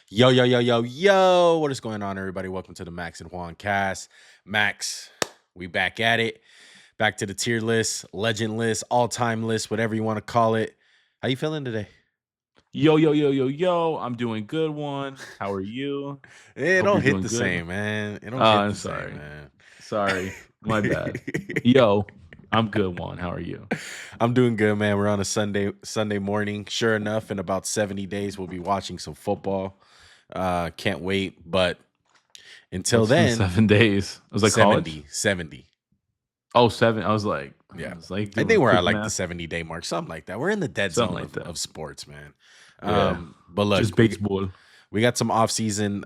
Yo, yo, yo, yo, yo. What is going on, everybody? Welcome to the Max and Juan cast. Max, we back at it. Back to the tier list, legend list, all-time list, whatever you want to call it. How you feeling today? Yo, yo, yo, yo, yo. I'm doing good, one. How are you? It Hope don't you're hit doing the good. same, man. It don't hit I'm the same, sorry. man. Sorry. My bad. Yo, I'm good, one. How are you? I'm doing good, man. We're on a Sunday morning. Sure enough, in about 70 days, we'll be watching some football. Can't wait. But until What's in then, 7 days? Was that college? 70. Oh, seven. I was like, Yeah. I doing think we're at quick like the math. 70-day mark, something like that. We're in the dead Something zone like that. of sports, man. Yeah. But Just look, baseball. we got some off-season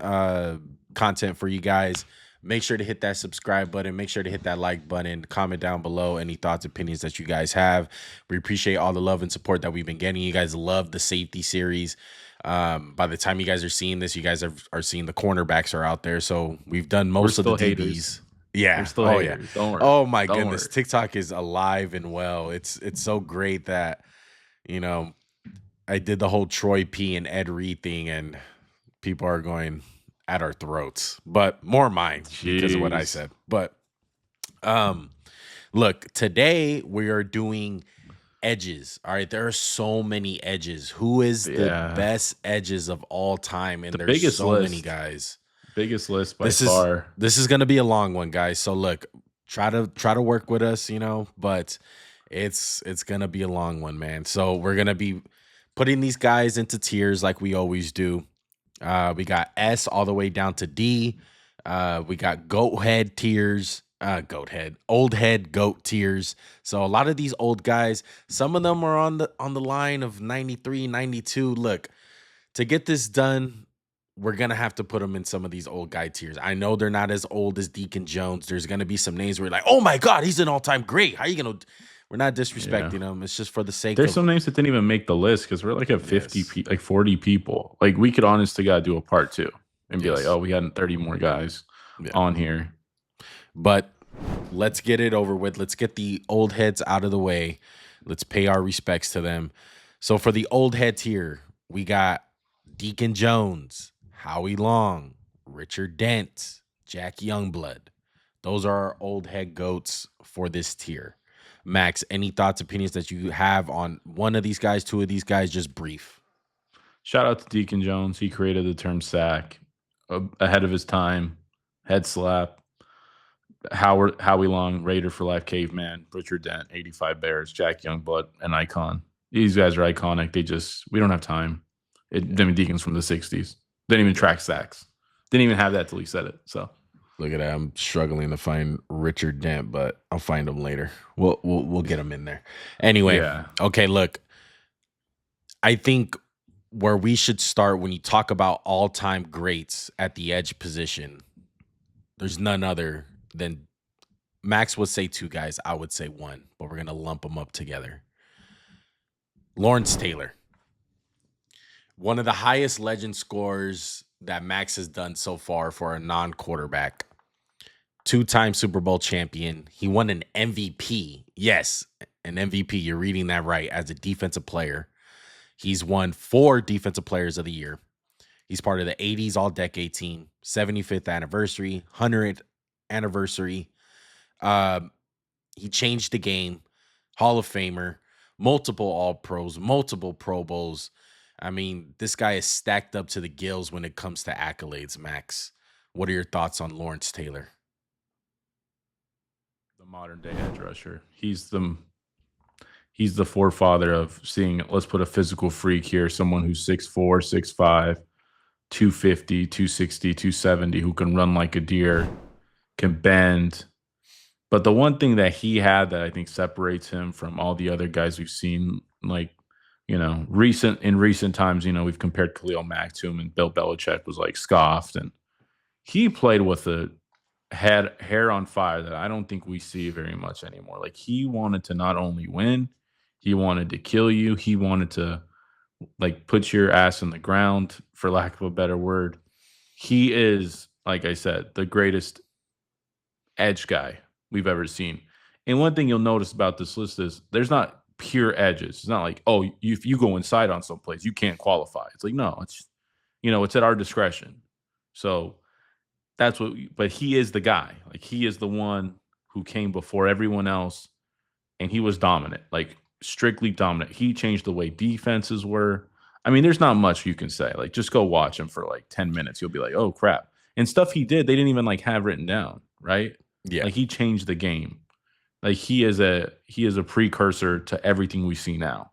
content for you guys. Make sure to hit that subscribe button. Make sure to hit that like button. Comment down below any thoughts, opinions that you guys have. We appreciate all the love and support that we've been getting. You guys love the safety series. By the time you guys are seeing this, you guys are seeing the cornerbacks are out there. So we've done We're most of the still haters. DBs. We're Yeah. still Oh yeah. haters. Don't worry. Oh my Don't goodness. worry. TikTok is alive and well. It's so great that you know I did the whole Troy P and Ed Reed thing, and people are going at our throats. But more mine because of what I Jeez. said. But um, look, today we are doing edges. All right, there are so many edges. Who is the Yeah. best edges of all time? And The there's biggest so many list. guys. Biggest list by This is far. this is gonna be a long one, guys. So look, try to work with us, but it's gonna be a long one, man. So we're gonna be putting these guys into tiers like we always do. We got S all the way down to D. We got goat head tiers, old head goat tiers. So a lot of these old guys, some of them are on the line of 93, 92. Look, to get this done, we're gonna have to put them in some of these old guy tiers. I know they're not as old as Deacon Jones. There's gonna be some names where you're like, oh my god, he's an all-time great. How you gonna? We're not Yeah. disrespecting them. It's just for the sake There's of some names that didn't even make the list because we're like at 50, yes, like 40 people. Like we could honestly gotta do a part two and be like, yes, oh, we had 30 more guys yeah. on here. But let's get it over with. Let's get the old heads out of the way. Let's pay our respects to them. So for the old heads here, we got Deacon Jones, Howie Long, Richard Dent, Jack Youngblood. Those are our old head goats for this tier. Max, any thoughts, opinions that you have on one of these guys, two of these guys? Just brief. Shout out to Deacon Jones. He created the term sack ahead of his time. Head slap. Howie Long, Raider for Life, Caveman, Richard Dent, 85 Bears, Jack Youngblood, an icon. These guys are iconic. We don't have time. Deacon's from the 60s. Didn't even track sacks. Didn't even have that till he said it. So Look at that. I'm struggling to find Richard Dent, but I'll find him later. We'll get him in there. Anyway, yeah. okay, look. I think where we should start when you talk about all-time greats at the edge position, there's none other than Max would say two guys, I would say one, but we're gonna lump them up together. Lawrence Taylor, one of the highest legend scores that Max has done so far for a non-quarterback. Two-time Super Bowl champion. He won an MVP. Yes, an MVP. You're reading that right. As a defensive player, he's won 4 Defensive Players of the Year. He's part of the 80s All-Decade Team, 75th anniversary, 100th anniversary. He changed the game. Hall of Famer, multiple All-Pros, multiple Pro Bowls. I mean, this guy is stacked up to the gills when it comes to accolades, Max. What are your thoughts on Lawrence Taylor? The modern day edge rusher. He's the forefather of seeing, let's put a physical freak here, someone who's 6'4, 6'5, 250, 260, 270, who can run like a deer, can bend. But the one thing that he had that I think separates him from all the other guys we've seen, like, in recent times, we've compared Khalil Mack to him, and Bill Belichick was like scoffed, and he played with a had hair on fire that I don't think we see very much anymore. Like he wanted to not only win, he wanted to kill you. He wanted to like put your ass in the ground, for lack of a better word. He is, like I said, the greatest edge guy we've ever seen. And one thing you'll notice about this list is there's not pure edges. It's not like, oh, if you go inside on some plays, you can't qualify. It's like, no, It's at our discretion. So that's but he is the guy. Like, he is the one who came before everyone else, and he was dominant, like strictly dominant. He changed the way defenses were. I mean, there's not much you can say. Like, just go watch him for like 10 minutes. You'll be like, oh crap. And stuff he did, they didn't even like have written down, right? Yeah. Like, he changed the game. Like, he is a precursor to everything we see now.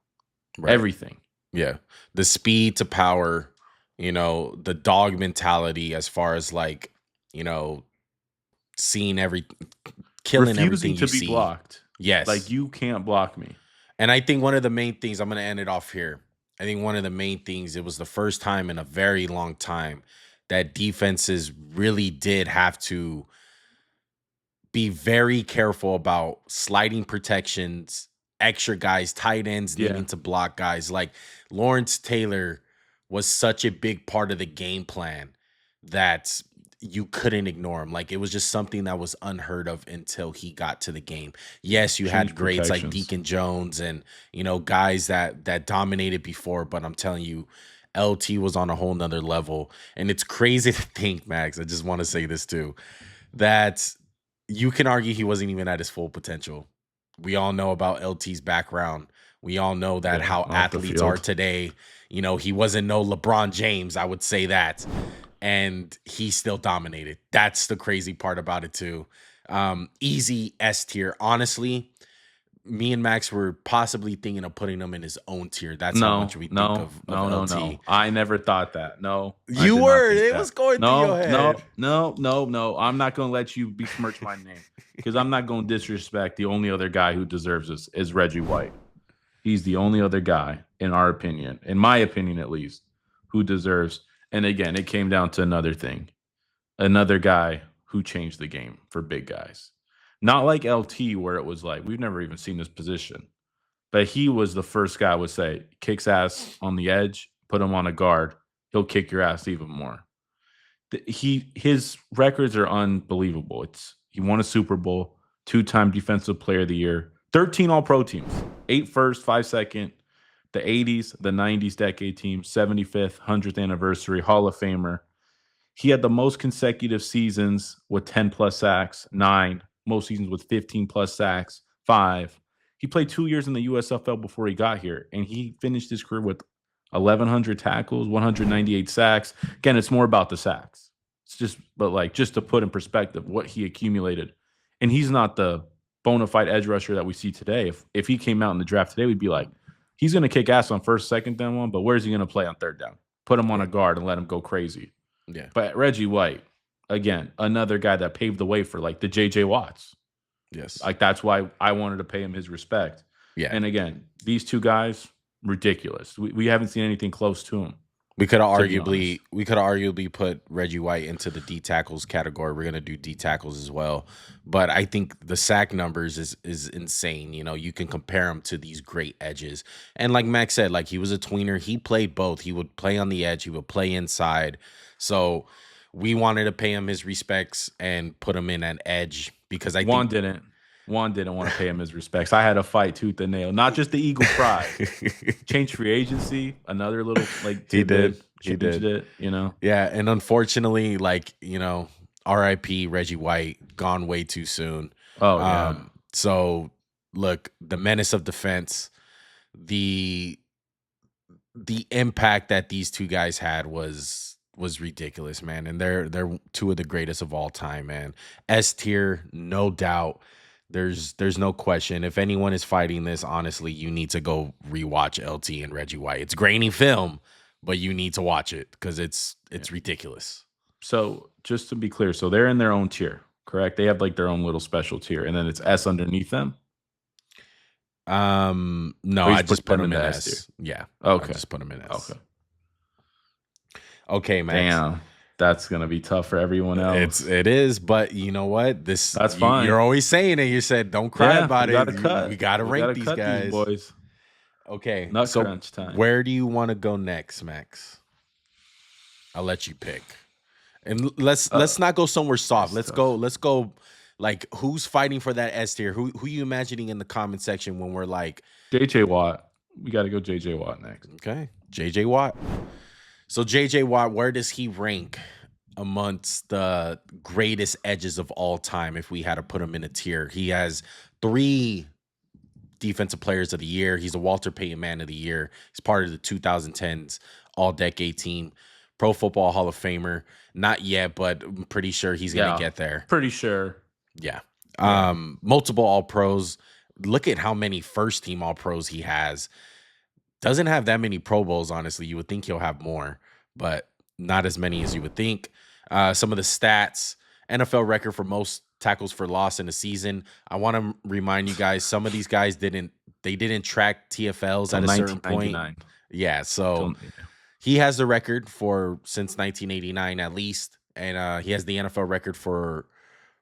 Right. Everything. Yeah. The speed to power, the dog mentality as far as like, seeing killing refusing everything you to be see. Blocked. Yes. Like, you can't block me. And I think one of the main things, I'm going to end it off here. I think one of the main things, it was the first time in a very long time that defenses really did have to be very careful about sliding protections, extra guys, tight ends needing to block guys. Like, Lawrence Taylor was such a big part of the game plan that you couldn't ignore him. Like, it was just something that was unheard of until he got to the game. Yes, you had greats like Deacon Jones and, guys that dominated before, but I'm telling you, LT was on a whole nother level. And it's crazy to think, Max, I just want to say this too, that you can argue he wasn't even at his full potential. We all know about LT's background. We all know that how athletes are today. He wasn't no LeBron James, I would say that. And he still dominated. That's the crazy part about it too. Easy S tier. Honestly, me and Max were possibly thinking of putting him in his own tier. That's how much we think of LT. No. I never thought that. No. You were. It was going through your head. No. I'm not going to let you besmirch my name because I'm not going to disrespect the only other guy who deserves this is Reggie White. He's the only other guy, in our opinion, in my opinion at least, who deserves. And again, it came down to another thing. Another guy who changed the game for big guys. Not like LT, where it was like, we've never even seen this position. But he was the first guy I would say, kicks ass on the edge, put him on a guard, he'll kick your ass even more. His records are unbelievable. He won a Super Bowl, 2-time Defensive Player of the Year, 13 All-Pro teams, 8 first, 5 second, the 80s, the 90s decade team, 75th, 100th anniversary, Hall of Famer. He had the most consecutive seasons with 10-plus sacks, 9. Most seasons with 15-plus sacks, 5. He played 2 years in the USFL before he got here, and he finished his career with 1,100 tackles, 198 sacks. Again, it's more about the sacks. Just to put in perspective what he accumulated. And he's not the bona fide edge rusher that we see today. If he came out in the draft today, we'd be like, he's going to kick ass on first, second down one, but where's he going to play on third down? Put him on a guard and let him go crazy. Yeah. But Reggie White, again, another guy that paved the way for like the J.J. Watts. Yes. Like, that's why I wanted to pay him his respect. Yeah. And again, these two guys, ridiculous. We haven't seen anything close to him. We could have arguably put Reggie White into the D tackles category. We're gonna do D tackles as well, but I think the sack numbers is insane. You can compare him to these great edges, and like Max said, like, he was a tweener. He played both. He would play on the edge. He would play inside. So we wanted to pay him his respects and put him in an edge because Juan didn't want to pay him his respects. I had to fight tooth and nail, not just the Eagle pride. Change free agency, another little like he did. It, Yeah, and unfortunately, like, R.I.P. Reggie White, gone way too soon. Oh yeah. So look, the menace of defense, the impact that these two guys had was ridiculous, man. And they're two of the greatest of all time, man. S tier, no doubt. There's no question. If anyone is fighting this, honestly, you need to go rewatch LT and Reggie White. It's grainy film, but you need to watch it because it's ridiculous. So just to be clear, so they're in their own tier, correct? They have like their own little special tier, and then it's S underneath them. No, I just put them in S tier. Yeah. Okay. I just put them in S. Okay, Max. Damn. That's gonna be tough for everyone else. It is, but you know what? That's fine. You're always saying it. You said, "Don't cry about it." We gotta rank these guys, these boys. Okay, Nut crunch time. Where do you want to go next, Max? I'll let you pick, and let's not go somewhere soft. Let's go. Like, who's fighting for that S tier? Who you imagining in the comment section when we're like JJ Watt? We got to go JJ Watt next. Okay, JJ Watt. So JJ Watt, where does he rank amongst the greatest edges of all time if we had to put him in a tier? He has 3 defensive players of the year. He's a Walter Payton Man of the Year. He's part of the 2010s All-Decade Team, Pro Football Hall of Famer. Not yet, but I'm pretty sure he's going to get there. Pretty sure. Yeah. Multiple All-Pros. Look at how many first-team All-Pros he has. Doesn't have that many Pro Bowls, honestly. You would think he'll have more, but not as many as you would think. Some of the stats, NFL record for most tackles for loss in a season. I want to remind you guys, some of these guys didn't track TFLs at a certain point. Yeah, so he has the record for since 1989 at least, and he has the NFL record for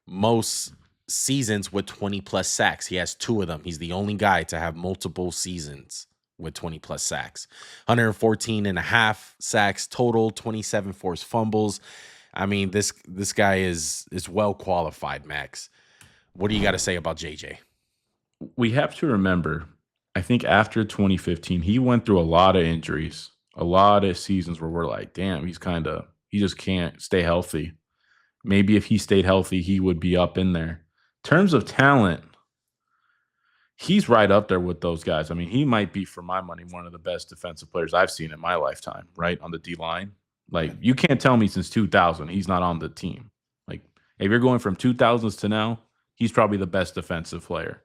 most seasons with 20 plus sacks. He has 2 of them. He's the only guy to have multiple seasons with 20 plus sacks. 114 and a half sacks total, 27 forced fumbles. I mean, this guy is well qualified, Max. What do you got to say about JJ? We have to remember, I think after 2015, he went through a lot of injuries, a lot of seasons where we're like, damn, he just can't stay healthy. Maybe if he stayed healthy, he would be up in there. In terms of talent, he's right up there with those guys. I mean, he might be, for my money, one of the best defensive players I've seen in my lifetime, right, on the D-line. Like, you can't tell me since 2000 he's not on the team. Like, if you're going from 2000s to now, he's probably the best defensive player.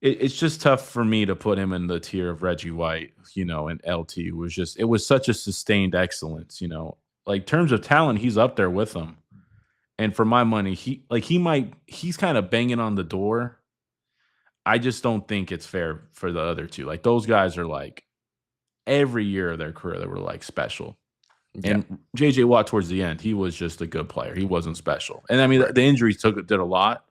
It's just tough for me to put him in the tier of Reggie White, and LT. It was such a sustained excellence, Like, in terms of talent, he's up there with them. And for my money, he's kind of banging on the door. I just don't think it's fair for the other two. Like, those guys are like, every year of their career, they were like special. Yeah. And JJ Watt towards the end, he was just a good player. He wasn't special. And I mean, the injuries did a lot.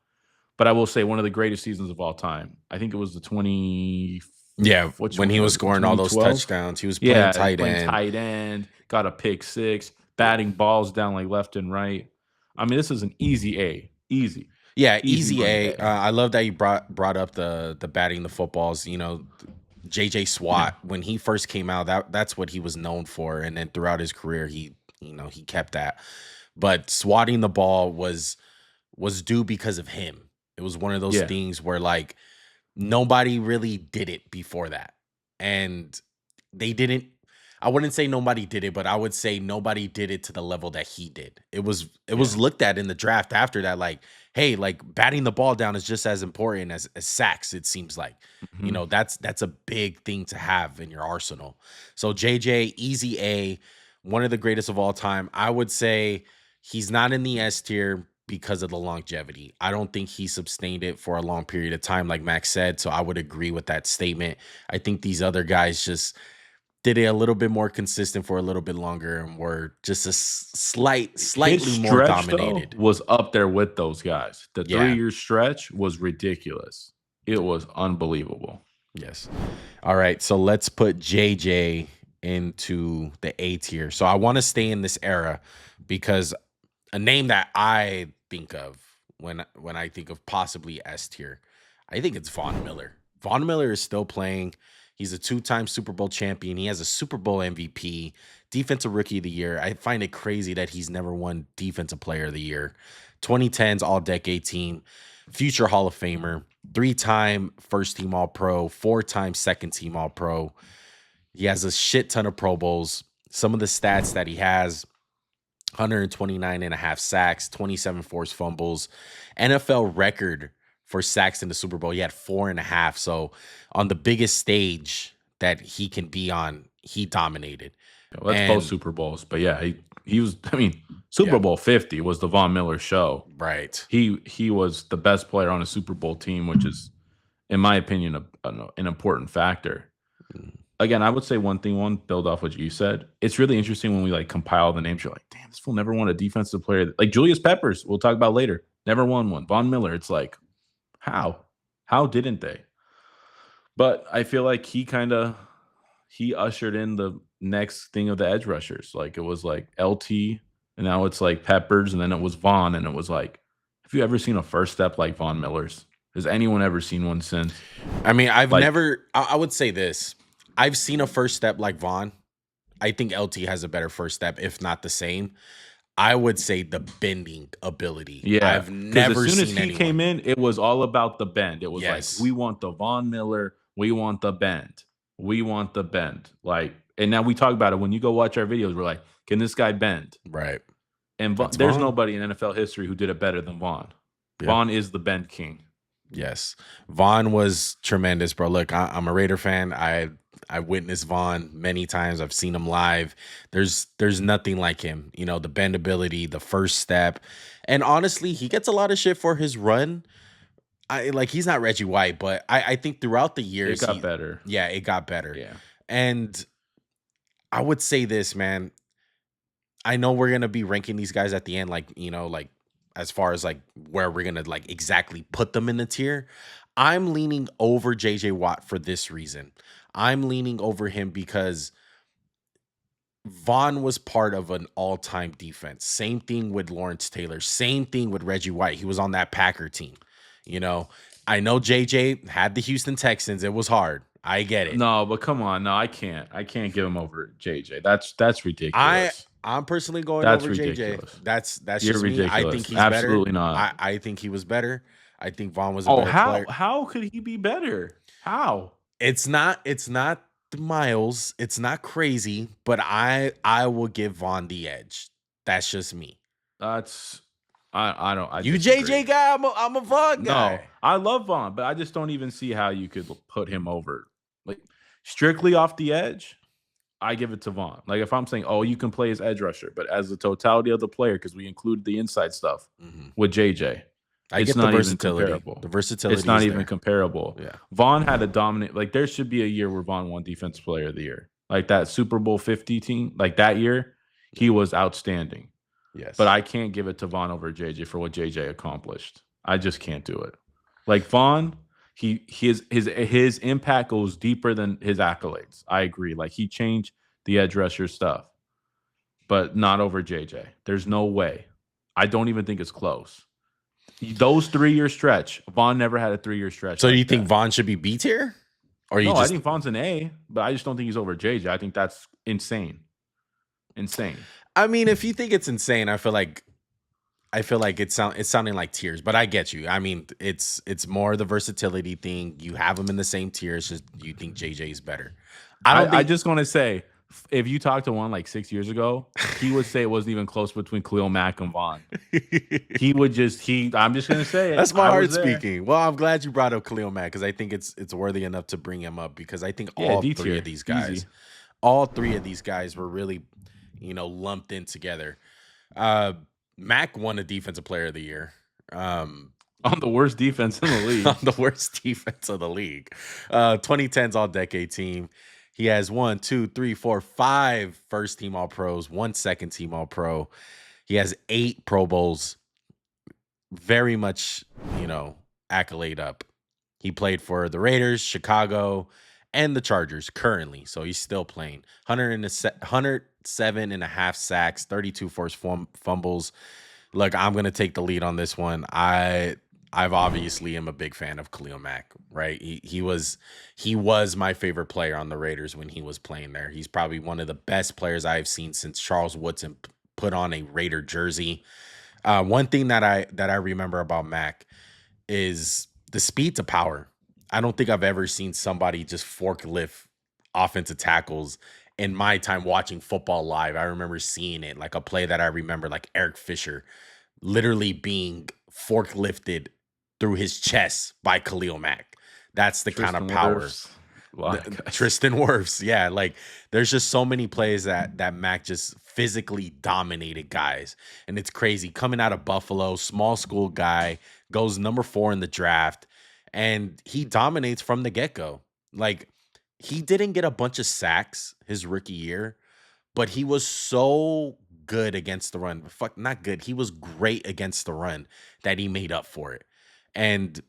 But I will say one of the greatest seasons of all time. I think it was the 20. Yeah, when he was scoring all those touchdowns, he was playing tight end, got a pick 6, batting balls down like left and right. I mean, this is an easy A. Easy. Yeah, easy A. I love that you brought up the batting the footballs. JJ Swat, when he first came out, that's what he was known for, and then throughout his career, he kept that. But swatting the ball was due because of him. It was one of those things where, like, nobody really did it before that, and they didn't. I wouldn't say nobody did it, but I would say nobody did it to the level that he did. It was looked at in the draft after that, like, hey, like, batting the ball down is just as important as sacks. It seems like, that's a big thing to have in your arsenal. So JJ, easy A, one of the greatest of all time. I would say he's not in the S tier because of the longevity. I don't think he sustained it for a long period of time, like Max said. So I would agree with that statement. I think these other guys just did it a little bit more consistent for a little bit longer and were just a slightly more dominated. Though, was up there with those guys. The 3-year stretch was ridiculous. It was unbelievable. Yes. All right. So let's put JJ into the A tier. So I want to stay in this era because a name that I think of when I think of possibly S tier, I think it's Von Miller. Von Miller is still playing. He's a 2-time Super Bowl champion. He has a Super Bowl MVP, Defensive Rookie of the Year. I find it crazy that he's never won Defensive Player of the Year. 2010s All-Decade Team, future Hall of Famer, 3-time First-Team All-Pro, 4-time Second-Team All-Pro. He has a shit ton of Pro Bowls. Some of the stats that he has: 129 and a half sacks, 27 forced fumbles, NFL record for sacks in the Super Bowl. He had 4.5. So on the biggest stage that he can be on, he dominated. That's both Super Bowls. But yeah, he was, I mean, Super Bowl 50 was the Von Miller show. Right. He was the best player on a Super Bowl team, which is, in my opinion, an important factor. Again, I would say one build off what you said. It's really interesting when we like compile the names. You're like, damn, this fool never won a defensive player. Like Juluis Peppers, we'll talk about later, never won one. Von Miller, it's like, how didn't they? But I feel like he ushered in the next thing of the edge rushers. Like, it was like LT, and now it's like Peppers, and then it was Von, and it was like, have you ever seen a first step like Von Miller's? Has anyone ever seen one since? I mean, I would say this. I've seen a first step like Von. I think LT has a better first step, if not the same. I would say the bending ability. Yeah, I've because as never soon as seen he came anyone. in, it was all about the bend. It was like, Yes. we want the Von Miller, we want the bend, we want the bend. Like, and now we talk about it. When you go watch our videos, we're like, can this guy bend? Right. And That's there's Vaughn. nobody in NFL history who did it better than Vaughn. Yeah. Vaughn is the bend king. Yes. Vaughn was tremendous, bro. Look, I'm a Raider fan. I witnessed Vaughn many times. I've seen him live. There's nothing like him. You know, the bendability, the first step. And honestly, he gets a lot of shit for his run. He's not Reggie White, but I think throughout the years It got better. Yeah, it got better. Yeah. And I would say this, man. I know we're gonna be ranking these guys at the end, like, you know, like as far as like where we're gonna like exactly put them in the tier. I'm leaning over JJ Watt for this reason. I'm leaning over him because Vaughn was part of an all-time defense. Same thing with Lawrence Taylor. Same thing with Reggie White. He was on that Packer team. You know, I know JJ had the Houston Texans. It was hard. I get it. No, but come on. No, I can't. I can't give him over JJ. That's ridiculous. I'm personally going That's over ridiculous. JJ. That's You're just me. I ridiculous. think he's Absolutely better. not. I think he was better. I think Vaughn was a better player. How could he be better? How? It's not the miles. It's not crazy, but I will give Vaughn the edge. That's just me. That's I don't. I You disagree. JJ guy. I'm a Vaughn guy. No, I love Vaughn, but I just don't even see how you could put him over. Like, strictly off the edge, I give it to Vaughn. Like, if I'm saying, oh, you can play as edge rusher, but as the totality of the player, because we include the inside stuff with JJ, I get the versatility. The versatility. It's not even comparable. Yeah. Vaughn had a dominant. Like, there should be a year where Vaughn won Defensive Player of the Year. Like that Super Bowl 50 team. Like that year, he was outstanding. Yes. But I can't give it to Vaughn over JJ for what JJ accomplished. I just can't do it. Like Vaughn, his impact goes deeper than his accolades. I agree. Like, he changed the edge rusher stuff, but not over JJ. There's no way. I don't even think it's close. Those 3-year stretch, Vaughn never had a 3-year stretch. So, do you think Vaughn should be B tier? Or I think Vaughn's an A, but I just don't think he's over JJ. I think that's insane. Insane. I mean, if you think it's insane, I feel like it's sounding like tiers, but I get you. I mean, it's more the versatility thing. You have them in the same tiers. Just you think JJ is better. I just want to say, if you talked to one like 6 years ago, he would say it wasn't even close between Khalil Mack and Vaughn. I'm just gonna say it. That's my heart speaking. Well, I'm glad you brought up Khalil Mack because I think it's worthy enough to bring him up because I think all three of these guys were really, lumped in together. Mack won a Defensive Player of the Year. On the worst defense in the league. On the worst defense of the league. 2010's All-Decade Team. He has 5 first-team All-Pros, 1 second-team All-Pro. He has 8 Pro Bowls. Very much, accolade up. He played for the Raiders, Chicago, and the Chargers currently. So he's still playing. 107.5 sacks, 32 forced fumbles. Look, I'm going to take the lead on this one. I've obviously am a big fan of Khalil Mack, right? He was my favorite player on the Raiders when he was playing there. He's probably one of the best players I've seen since Charles Woodson put on a Raider jersey. One thing that I remember about Mack is the speed to power. I don't think I've ever seen somebody just forklift offensive tackles in my time watching football live. I remember seeing it, like a play that I remember, like Eric Fisher literally being forklifted through his chest by Khalil Mack. That's the kind of power. Tristan Wirfs. Yeah. Like, there's just so many plays that Mack just physically dominated guys. And it's crazy. Coming out of Buffalo, small school guy, goes number 4 in the draft, and he dominates from the get-go. Like, he didn't get a bunch of sacks his rookie year, but he was so good against the run. Not good. He was great against the run that he made up for it. And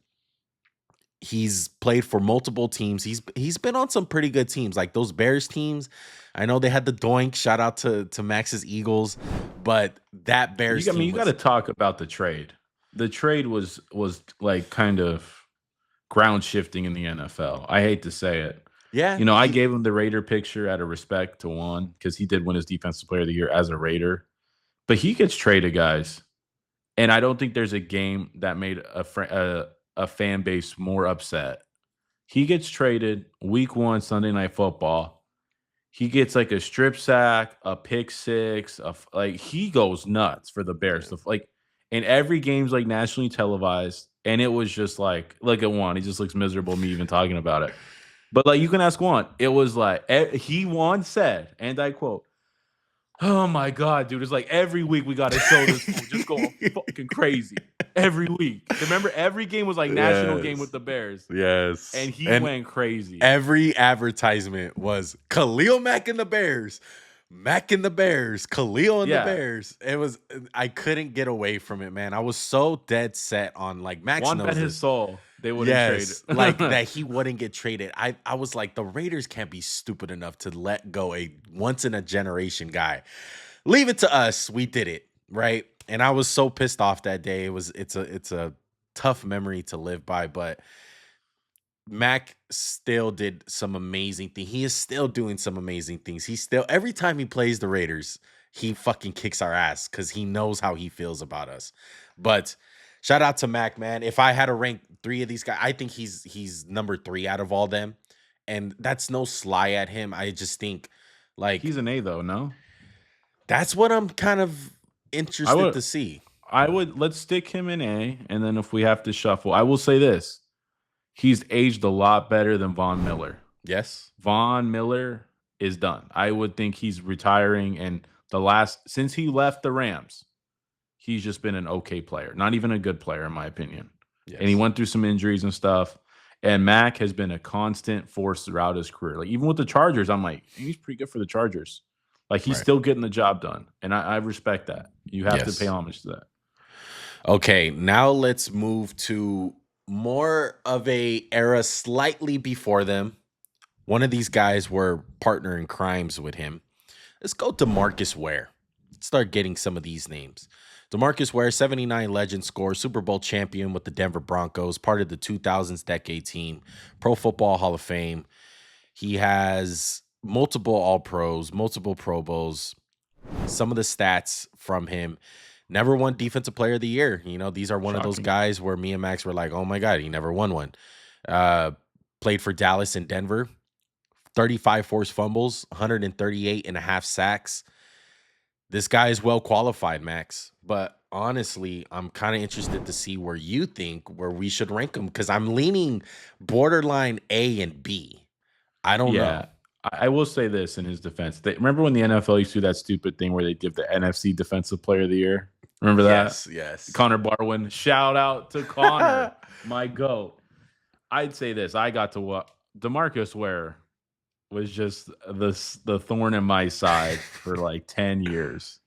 he's played for multiple teams. He's been on some pretty good teams, like those Bears teams. I know they had the doink. Shout out to Max's Eagles, but that Bears team. You got to talk about the trade. The trade was like kind of ground shifting in the NFL. I hate to say it. Yeah, You know, I gave him the Raider picture out of respect to one because he did win his Defensive Player of the Year as a Raider. But he gets traded, guys. And I don't think there's a game that made a fan base more upset. He gets traded week 1 Sunday Night Football. He gets like a strip sack, a pick six, like he goes nuts for the Bears. yeah. Like, and every game's like nationally televised, and it was just like, look at Juan. He just looks miserable. Me even talking about it, but like you can ask Juan. It was like he once said, and I quote, "Oh my god, dude! It's like every week we got to show this fool just going fucking crazy every week." Remember, every game was like national game with the Bears, Yes. and he went crazy. Every advertisement was Khalil Mack and the Bears. Mack and the Bears, Khalil and the Yeah. Bears. It was I couldn't get away from it, man. I was so dead set on like Max Juan knows bet his this. soul they wouldn't trade Yes, it. like that he wouldn't get traded. I was like, the Raiders can't be stupid enough to let go a once in a generation guy. Leave it to us. We did it, right? And I was so pissed off that day. It's a tough memory to live by, but Mac still did some amazing things. He is still doing some amazing things. He still every time he plays the Raiders, he fucking kicks our ass because he knows how he feels about us. But shout out to Mac, man. If I had to rank 3 of these guys, I think he's number 3 out of all them. And that's no sly at him. I just think like He's an A though, no? that's what I'm kind of I interested would to see. let's stick him in A, and then if we have to shuffle, I will say this. He's aged a lot better than Von Miller. Yes. Von Miller is done. I would think he's retiring, and since he left the Rams, he's just been an okay player. Not even a good player, in my opinion. Yes. And he went through some injuries and stuff. And Mac has been a constant force throughout his career. Like even with the Chargers, I'm like, he's pretty good for the Chargers. Like he's Right. still getting the job done. And I respect that. You have to Yes. pay homage to that. Okay, now let's move to more of a era slightly before them. One of these guys were partner in crimes with him. Let's go Demarcus Ware. Let's start getting some of these names. Demarcus Ware, 79 legend scorer, Super Bowl champion with the Denver Broncos, part of the 2000s decade team, Pro Football Hall of Fame. He has multiple All-Pros, multiple Pro Bowls. Some of the stats from him. Never won Defensive Player of the Year. You know, these are one of those Shocking. guys where me and Max were like, oh my God, he never won one. Played for Dallas and Denver. 35 forced fumbles, 138 and a half sacks. This guy is well qualified, Max. But honestly, I'm kind of interested to see where you think where we should rank him because I'm leaning borderline A and B. I don't know. I will say this in his defense. Remember when the NFL used to do that stupid thing where they give the NFC Defensive Player of the Year? Remember that? Yes. Connor Barwin. Shout out to Connor, my GOAT. I'd say this. I got to what Demarcus Ware was just the thorn in my side for like 10 years.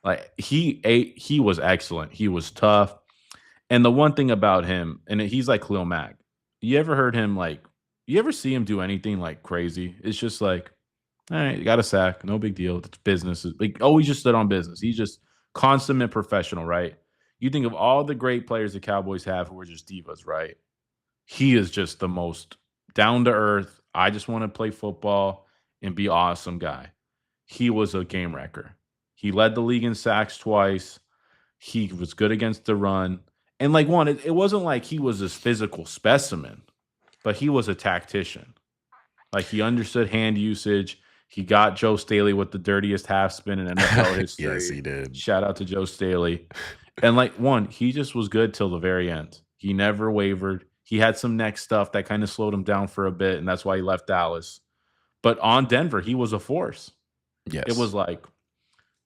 Like he was excellent. He was tough. And the one thing about him, and he's like Khalil Mack. You ever see him do anything like crazy? It's just like, all right, you got a sack, no big deal. It's business. Like, oh, he just stood on business. He's just consummate professional, right? You think of all the great players the Cowboys have who are just divas, right? He is just the most down to earth. I just want to play football and be awesome guy. He was a game wrecker. He led the league in sacks twice. He was good against the run. And like it wasn't like he was this physical specimen, but he was a tactician. Like he understood hand usage. He got Joe Staley with the dirtiest half spin in NFL history. Yes, he did. Shout out to Joe Staley. And like he just was good till the very end. He never wavered. He had some neck stuff that kind of slowed him down for a bit, and that's why he left Dallas. But on Denver, he was a force. Yes. It was like,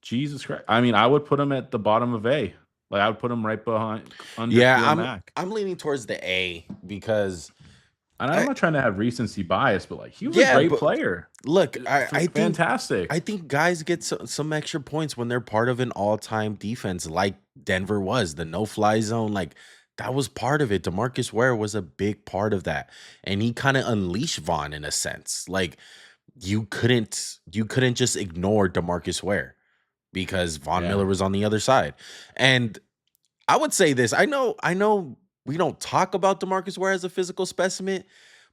Jesus Christ. I mean, I would put him at the bottom of A. Like I would put him right behind under Khalil Mack. I'm leaning towards the A because and I'm not trying to have recency bias, but like he was a great player. Look, I think fantastic. I think guys get some extra points when they're part of an all-time defense like Denver was, the no-fly zone. Like that was part of it. Demarcus Ware was a big part of that. And he kind of unleashed Vaughn in a sense. Like you couldn't just ignore Demarcus Ware because Von Miller was on the other side. And I would say this. I know we don't talk about Demarcus Ware as a physical specimen,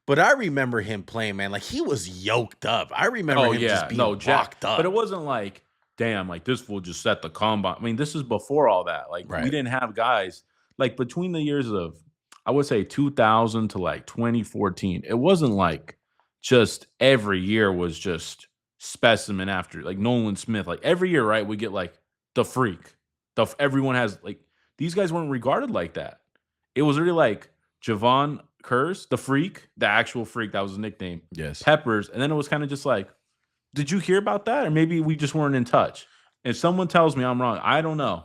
But I remember him playing, man. Like he was yoked up. I remember Oh him just yeah, being no, Jack. rocked up. But it wasn't like, damn, like this fool just set the combine. I mean, this is before all that. Like we Right. didn't have guys like between the years of, I would say 2000 to like 2014. It wasn't like just every year was just specimen after like Nolan Smith. Like every year, right? We get like the freak. Everyone has like these guys weren't regarded like that. It was really like Javon Kerse, the freak, the actual freak. That was his nickname. Yes. Peppers, and then it was kind of just like, did you hear about that? Or maybe we just weren't in touch. If someone tells me I'm wrong, I don't know.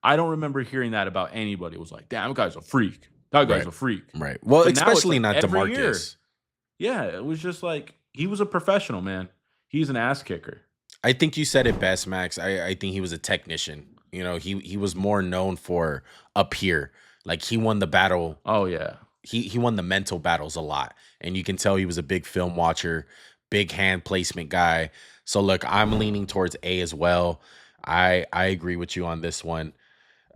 I don't remember hearing that about anybody. It was like, damn, that guy's a freak. That guy's Right. a freak. Right. Well, But now it's especially like not every year. Demarcus. Yeah, it was just like he was a professional, man. He's an ass kicker. I think you said it best, Max. I think he was a technician. You know, he was more known for up here. Like he won the battle. Oh yeah. He won the mental battles a lot. And you can tell he was a big film watcher, big hand placement guy. So look, I'm leaning towards A as well. I agree with you on this one.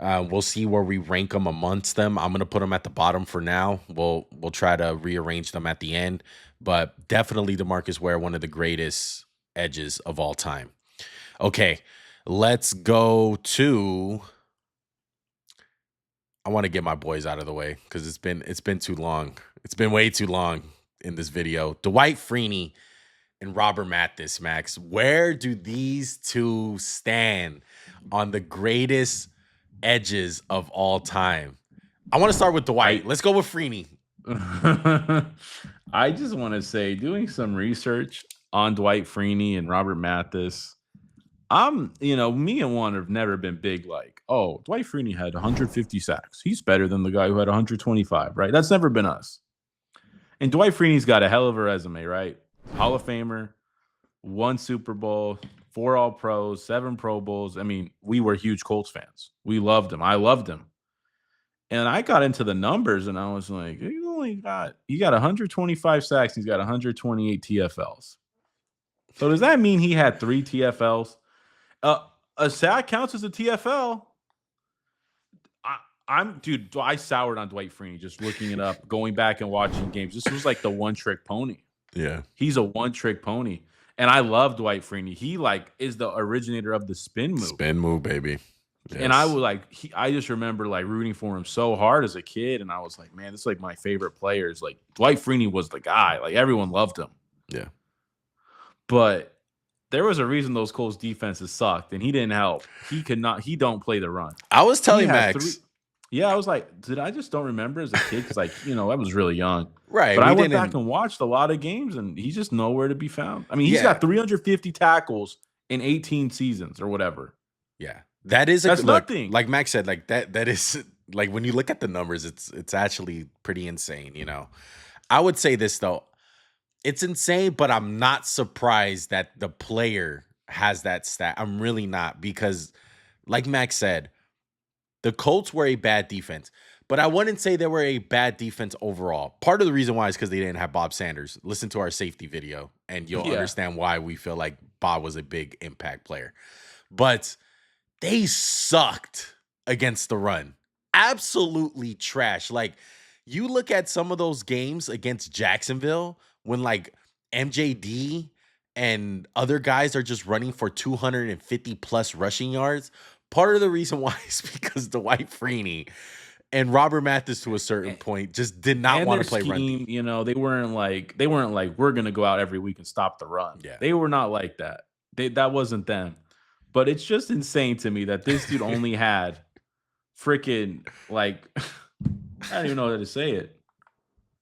We'll see where we rank them amongst them. I'm gonna put them at the bottom for now. We'll try to rearrange them at the end, but definitely Demarcus Ware, one of the greatest edges of all time. Okay, let's go to. I want to get my boys out of the way because it's been too long. It's been way too long in this video. Deight Freeney and Robert Mathis, Max. Where do these two stand on the greatest edges of all time? I want to start with Deight. Let's go with Freeney. I just want to say, doing some research on Deight Freeney and Robert Mathis, me and Juan have never been big like, oh, Deight Freeney had 150 sacks. He's better than the guy who had 125, right? That's never been us. And Deight Freeney's got a hell of a resume, right? Hall of Famer, 1 Super Bowl, 4 All-Pros, 7 Pro Bowls. I mean, we were huge Colts fans. We loved him. I loved him. And I got into the numbers, and I was like, he got 125 sacks. He's got 128 TFLs. So does that mean he had 3 TFLs? A sack counts as a TFL. I soured on Deight Freeney just looking it up, going back and watching games. This was like the one-trick pony. Yeah. He's a one-trick pony. And I love Deight Freeney. He like is the originator of the spin move. Spin move, baby. Yes. And I was like, I just remember like rooting for him so hard as a kid. And I was like, man, this is like my favorite players. Like Deight Freeney was the guy. Like everyone loved him. Yeah. But there was a reason those Colts defenses sucked, and he didn't help. He don't play the run. I was telling Max. I was like, I just don't remember as a kid because, like, I was really young. Right. But I went back and watched a lot of games, and he's just nowhere to be found. I mean, he's got 350 tackles in 18 seasons or whatever. Yeah. That's nothing. Like Max said, like that is like when you look at the numbers, it's actually pretty insane, I would say this though. It's insane, but I'm not surprised that the player has that stat. I'm really not, because like Max said, the Colts were a bad defense, but I wouldn't say they were a bad defense overall. Part of the reason why is because they didn't have Bob Sanders. Listen to our safety video, and you'll understand why we feel like Bob was a big impact player. But they sucked against the run. Absolutely trash. Like, you look at some of those games against Jacksonville when like MJD and other guys are just running for 250 plus rushing yards. Part of the reason why is because Deight Freeney and Robert Mathis to a certain point just did not want to play run. They weren't like we're gonna go out every week and stop the run. Yeah. They were not like that. That wasn't them. But it's just insane to me that this dude only had freaking like I don't even know how to say it.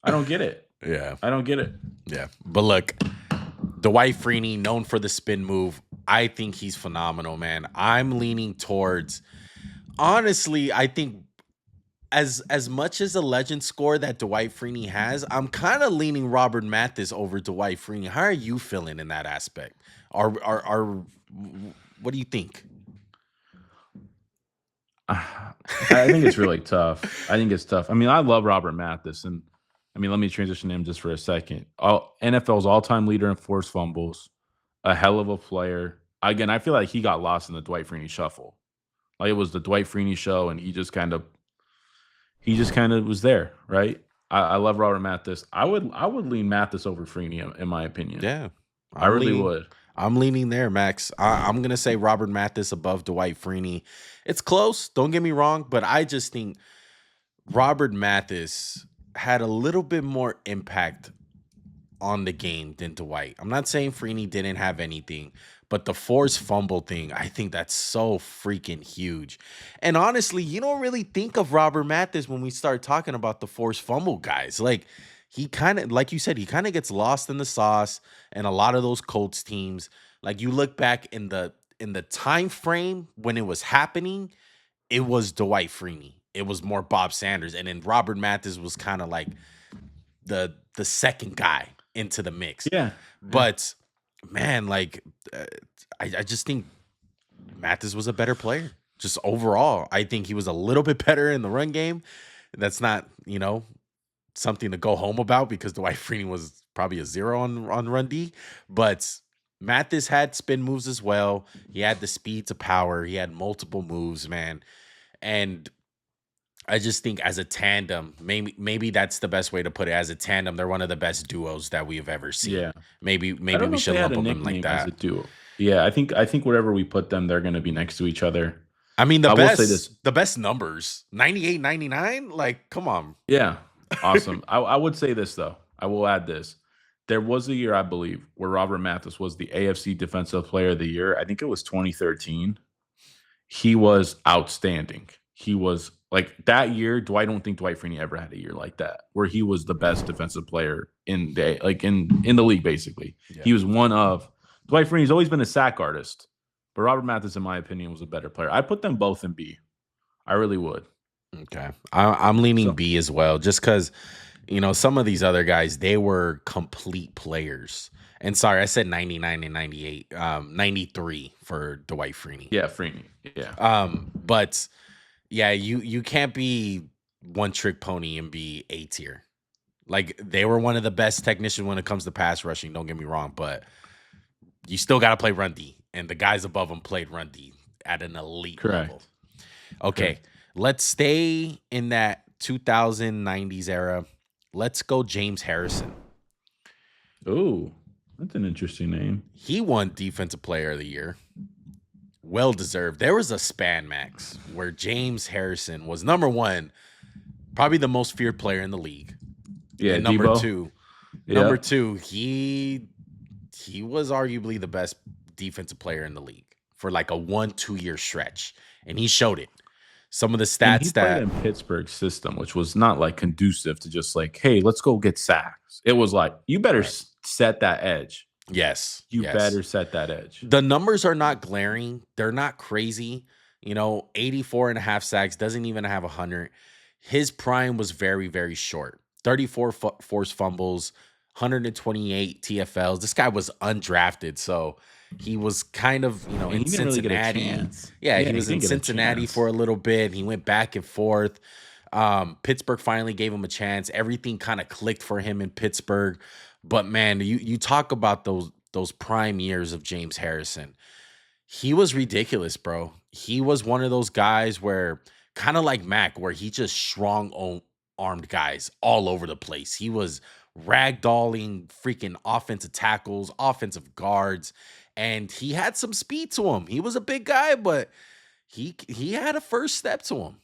I don't get it. Yeah. I don't get it. Yeah. But look, Deight Freeney, known for the spin move. I think he's phenomenal, man. I'm leaning towards, honestly, I think as much as a legend score that Deight Freeney has, I'm kind of leaning Robert Mathis over Deight Freeney. How are you feeling in that aspect? What do you think? I think it's really tough. I think it's tough. I mean, I love Robert Mathis, and I mean, let me transition to him just for a second. NFL's all-time leader in forced fumbles, a hell of a player. Again, I feel like he got lost in the Deight Freeney shuffle. Like it was the Deight Freeney show, and he just kind of was there, right? I love Robert Mathis. I would lean Mathis over Freeney in my opinion. Yeah, I really would. I'm leaning there, Max. I'm gonna say Robert Mathis above Deight Freeney. It's close. Don't get me wrong, but I just think Robert Mathis had a little bit more impact on the game than Deight. I'm not saying Freeney didn't have anything, but the forced fumble thing, I think that's so freaking huge. And honestly, you don't really think of Robert Mathis when we start talking about the forced fumble guys. Like he kind of, like you said, he kind of gets lost in the sauce and a lot of those Colts teams. Like you look back in the time frame when it was happening, it was Deight Freeney. It was more Bob Sanders. And then Robert Mathis was kind of like the second guy into the mix. Yeah. But man, like I just think Mathis was a better player. Just overall, I think he was a little bit better in the run game. That's not, something to go home about because Deight Freeney was probably a 0 on run D. But Mathis had spin moves as well. He had the speed to power. He had multiple moves, man. And I just think as a tandem, maybe that's the best way to put it. As a tandem, they're one of the best duos that we have ever seen. Yeah. Maybe I don't know we if should they had lump a them in like nickname as a that. duo. Yeah, I think wherever we put them, they're going to be next to each other. I mean, will say this. the best numbers, 98, 99. Like, come on. Yeah, awesome. I would say this though. I will add this. There was a year, I believe, where Robert Mathis was the AFC Defensive Player of the Year. I think it was 2013. He was outstanding. He was like that year. I don't think Deight Freeney ever had a year like that where he was the best defensive player in the league. Basically, He was one of Deight Freeney's always been a sack artist, but Robert Mathis, in my opinion, was a better player. I put them both in B. I really would. Okay, I'm leaning B as well, just because some of these other guys, they were complete players. And sorry, I said 99 and 98, 93 for Deight Freeney. Yeah, Freeney. Yeah. But yeah, you can't be one trick pony and be A tier. Like they were one of the best technicians when it comes to pass rushing. Don't get me wrong, but you still got to play run D, and the guys above them played run D at an elite level. Okay, Correct. Let's stay in that 2090s era. Let's go James Harrison. Oh, that's an interesting name. He won Defensive Player of the Year. Well deserved. There was a span, Max, where James Harrison was number one, probably the most feared player in the league. Yeah, and number two, he was arguably the best defensive player in the league for like a 1-2 year stretch, and he showed it. Some of the stats he played in Pittsburgh's system, which was not like conducive to just like, hey, let's go get sacks. It was like, you better set that edge. Yes. You better set that edge. The numbers are not glaring. They're not crazy. 84 and a half sacks, doesn't even have 100. His prime was very, very short. 34 forced fumbles, 128 TFLs. This guy was undrafted, so he was kind of, in Cincinnati. Really he was in Cincinnati for a little bit. He went back and forth. Pittsburgh finally gave him a chance. Everything kind of clicked for him in Pittsburgh. But man, you talk about those prime years of James Harrison. He was ridiculous, bro. He was one of those guys where kind of like Mack, where he just strong-armed guys all over the place. He was ragdolling freaking offensive tackles, offensive guards, and he had some speed to him. He was a big guy, but he had a first step to him.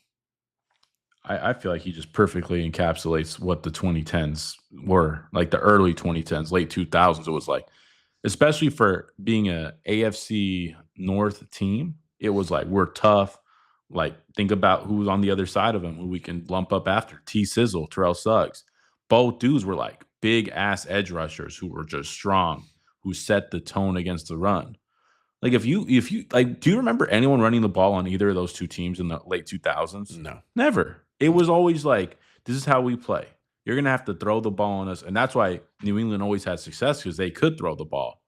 I feel like he just perfectly encapsulates what the 2010s were, like the early 2010s, late 2000s. It was like, especially for being a AFC North team, it was like, we're tough. Like, think about who's on the other side of him, who we can lump up after. Sizzle, Terrell Suggs. Both dudes were like big-ass edge rushers who were just strong, who set the tone against the run. Like, if you like, do you remember anyone running the ball on either of those two teams in the late 2000s? No. Never. It was always like, this is how we play. You're going to have to throw the ball on us. And that's why New England always had success, because they could throw the ball.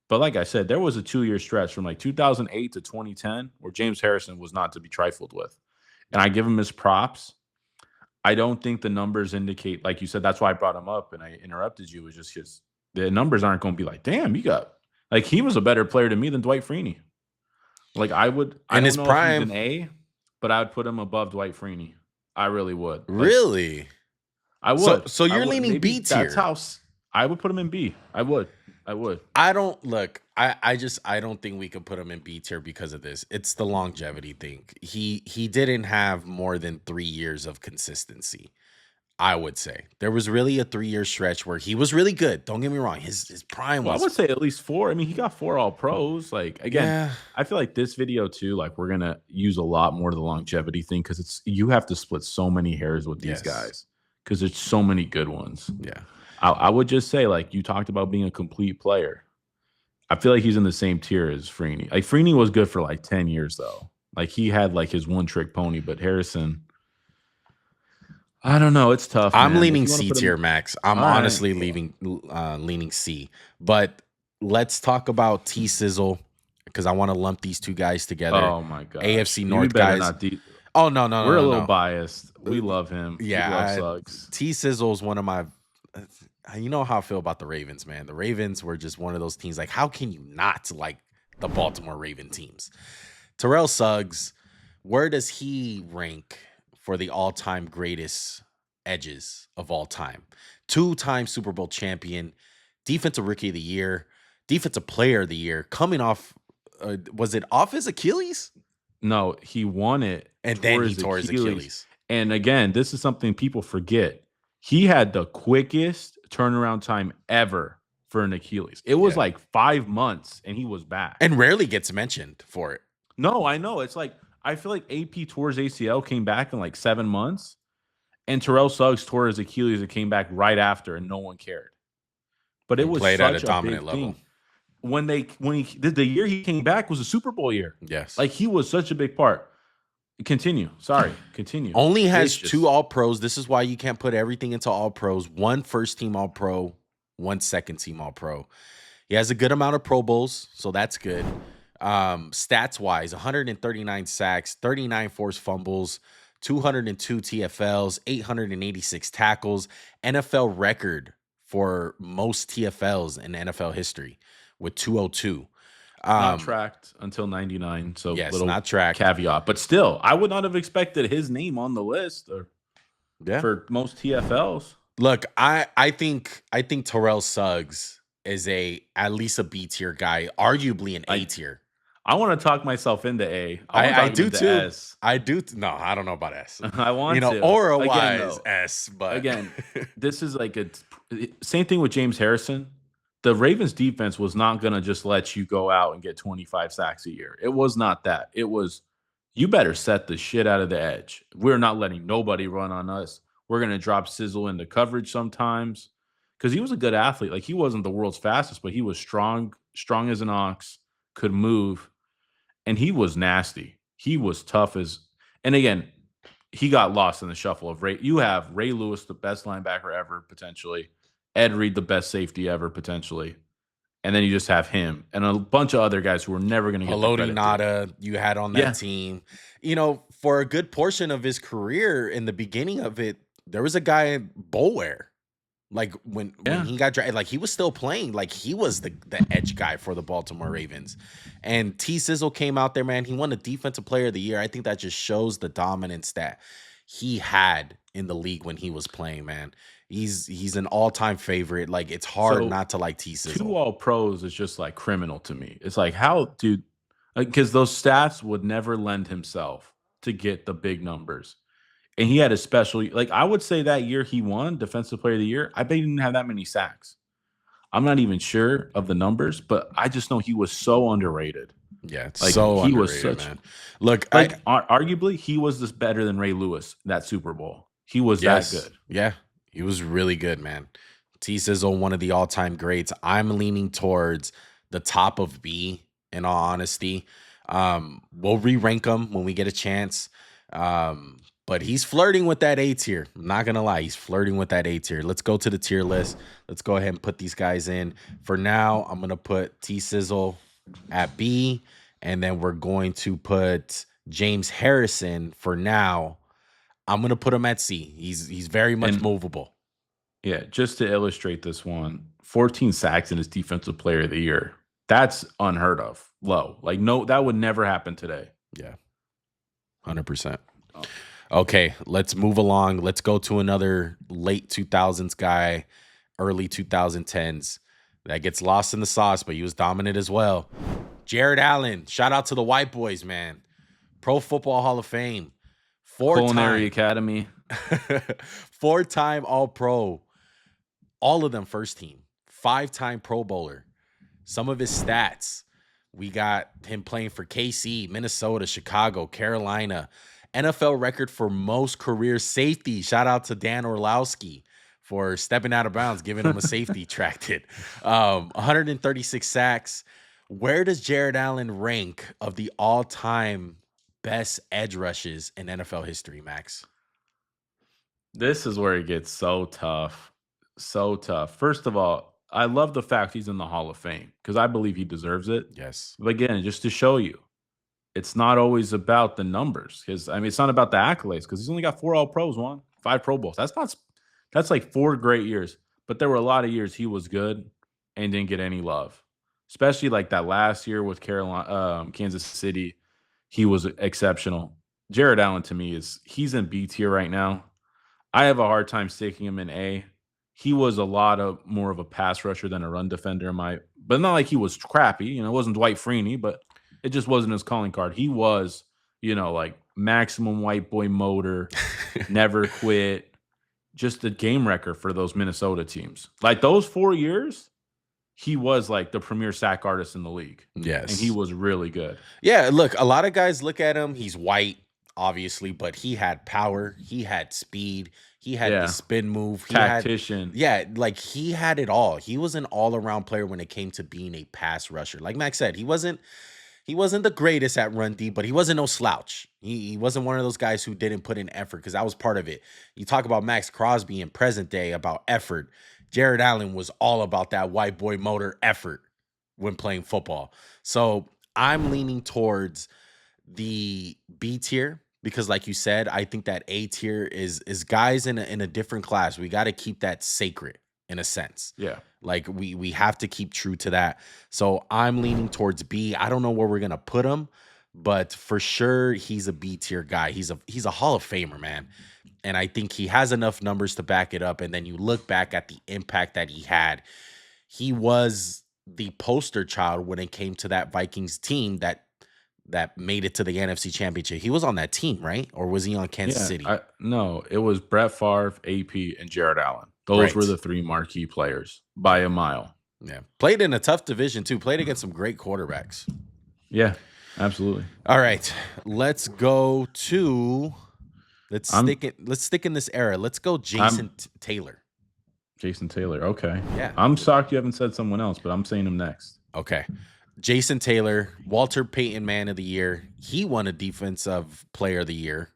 But like I said, there was a 2-year stretch from like 2008 to 2010 where James Harrison was not to be trifled with. And I give him his props. I don't think the numbers indicate, like you said, that's why I brought him up and I interrupted you, was just because the numbers aren't going to be like, damn, you got, like, he was a better player to me than Deight Freeney. Like, I don't know if he's an A, but I would put him above Deight Freeney. I really would. Really? I would. So I you're would. leaning Maybe B that's tier. how I would put him in B. I would. I don't look. I don't think we could put him in B tier because of this. It's the longevity thing. He didn't have more than 3 years of consistency. I would say there was really a 3-year stretch where he was really good. Don't get me wrong. His prime Well, I was would say at least 4. I mean, he got 4 all pros. Like again, yeah. I feel like this video too, like we're gonna use a lot more of the longevity thing because it's you have to split so many hairs with these Yes. guys because there's so many good ones. Yeah. I would just say, like you talked about being a complete player. I feel like he's in the same tier as Freeney. Like Freeney was good for like 10 years though. Like he had like his one trick pony, but Harrison, I don't know. It's tough. I'm man. leaning If you wanna C put him- tier, Max. I'm All right. honestly leaning C. But let's talk about T Sizzle because I want to lump these two guys together. Oh my god. AFC You North better guys. not Oh no, We're no, a little no. biased. We love him. Yeah, He love Suggs. T Sizzle is one of my. You know how I feel about the Ravens, man. The Ravens were just one of those teams. Like, how can you not like the Baltimore Raven teams? Terrell Suggs, where does he rank for the all-time greatest edges of all time? 2-time Super Bowl champion, defensive rookie of the year, defensive player of the year, coming off. Was it off his Achilles? No, he won it, and then he tore his Achilles. And again, this is something people forget. He had the quickest turnaround time ever for an Achilles. It was like 5 months, and he was back. And rarely gets mentioned for it. No, I know. It's like I feel like AP tore his ACL, came back in like 7 months, and Terrell Suggs tore his Achilles and came back right after, and no one cared. But it was played such at a dominant level. thing. When he did the year he came back was a Super Bowl year. Yes. Like he was such a big part. Continue. Only has 2 All-Pros. This is why you can't put everything into All-Pros. 1 first-team All-Pro, 1 second-team All-Pro. He has a good amount of Pro Bowls, so that's good. Stats-wise, 139 sacks, 39 forced fumbles, 202 TFLs, 886 tackles, NFL record for most TFLs in NFL history with 202. Not tracked until 99. So yes, little not tracked. Caveat. But still, I would not have expected his name on the list for most TFLs. Look, I think Terrell Suggs is at least a B tier guy, arguably an A tier. I want to talk myself into A. I do too. S. I do. No, I don't know about S. I want to. Aura-wise S. But again, this is like same thing with James Harrison. The Ravens defense was not going to just let you go out and get 25 sacks a year. It was not that. It was, you better set the shit out of the edge. We're not letting nobody run on us. We're going to drop Sizzle into coverage sometimes because he was a good athlete. Like he wasn't the world's fastest, but he was strong as an ox, could move, and he was nasty. He was tough and again, he got lost in the shuffle of Ray. You have Ray Lewis, the best linebacker ever, potentially. Ed Reed, the best safety ever, potentially. And then you just have him and a bunch of other guys who are never going to get the credit. Nada, you had on that team. You know, for a good portion of his career in the beginning of it, there was a guy, Bolware. Like when he got drafted, like he was still playing. Like he was the edge guy for the Baltimore Ravens. And T Sizzle came out there, man. He won the Defensive Player of the Year. I think that just shows the dominance that he had in the league when he was playing, man. He's an all-time favorite. Like it's hard not to like T Sizzle. 2 All-Pros is just like criminal to me. It's like how, dude, because those stats would never lend himself to get the big numbers. And he had a special, like I would say that year he won Defensive Player of the Year, I bet he didn't have that many sacks. I'm not even sure of the numbers, but I just know he was so underrated. Yeah, it's like, so he underrated, was such, man. Look, like arguably he was this better than Ray Lewis that Super Bowl. He was that good. Yeah, he was really good, man. T Sizzle, one of the all-time greats. I'm leaning towards the top of B, in all honesty. We'll re-rank him when we get a chance. But he's flirting with that A tier. I'm not going to lie. He's flirting with that A tier. Let's go to the tier list. Let's go ahead and put these guys in. For now, I'm going to put T Sizzle at B. And then we're going to put James Harrison for now. I'm going to put him at C. He's very much movable. Yeah, just to illustrate this one, 14 sacks in his Defensive Player of the Year. That's unheard of. Low. Like, no, that would never happen today. Yeah. 100%. Oh. Okay, let's move along. Let's go to another late 2000s guy, early 2010s that gets lost in the sauce, but he was dominant as well. Jared Allen. Shout out to the white boys, man. Pro Football Hall of Fame. Culinary Academy. 4-time All-Pro. All of them first team. 5-time Pro Bowler. Some of his stats. We got him playing for KC, Minnesota, Chicago, Carolina. NFL record for most career safety. Shout out to Dan Orlowski for stepping out of bounds, giving him a safety tracked it. 136 sacks. Where does Jared Allen rank of the all-time best edge rushes in NFL history, Max? This is where it gets so tough. So tough. First of all, I love the fact he's in the Hall of Fame because I believe he deserves it. Yes. But again, just to show you, it's not always about the numbers because it's not about the accolades because he's only got 4 All Pros, 5 Pro Bowls. That's like 4 great years. But there were a lot of years he was good and didn't get any love, especially like that last year with Kansas City. He was exceptional. Jared Allen to me he's in B tier right now. I have a hard time sticking him in A. He was a lot more of a pass rusher than a run defender, but not like he was crappy. It wasn't Deight Freeney, but it just wasn't his calling card. He was, like maximum white boy motor, never quit, just a game wrecker for those Minnesota teams. Like those 4 years, he was like the premier sack artist in the league. Yes. And he was really good. Yeah, look, a lot of guys look at him. He's white, obviously, but he had power. He had speed. He had the spin move. Tactician. He had it all. He was an all-around player when it came to being a pass rusher. Like Max said, he wasn't the greatest at run D, but he wasn't no slouch. He wasn't one of those guys who didn't put in effort because that was part of it. You talk about Max Crosby in present day about effort. Jared Allen was all about that white boy motor effort when playing football. So I'm leaning towards the B tier because, like you said, I think that A tier is guys in a different class. We got to keep that sacred in a sense. Yeah. Like we have to keep true to that. So I'm leaning towards B. I don't know where we're gonna put him, but for sure he's a B tier guy. He's a Hall of Famer, man. And I think he has enough numbers to back it up. And then you look back at the impact that he had. He was the poster child when it came to that Vikings team that made it to the NFC Championship. He was on that team, right? Or was he on Kansas City? No, it was Brett Favre, AP, and Jared Allen. Those were the 3 marquee players by a mile. Yeah. Played in a tough division, too. Played against some great quarterbacks. Yeah, absolutely. All right. Let's go to let's stick in this era. Let's go Jason Taylor. Jason Taylor. Okay. Yeah. I'm shocked you haven't said someone else, but I'm saying him next. Okay. Jason Taylor, Walter Payton Man of the Year. He won a Defensive Player of the Year.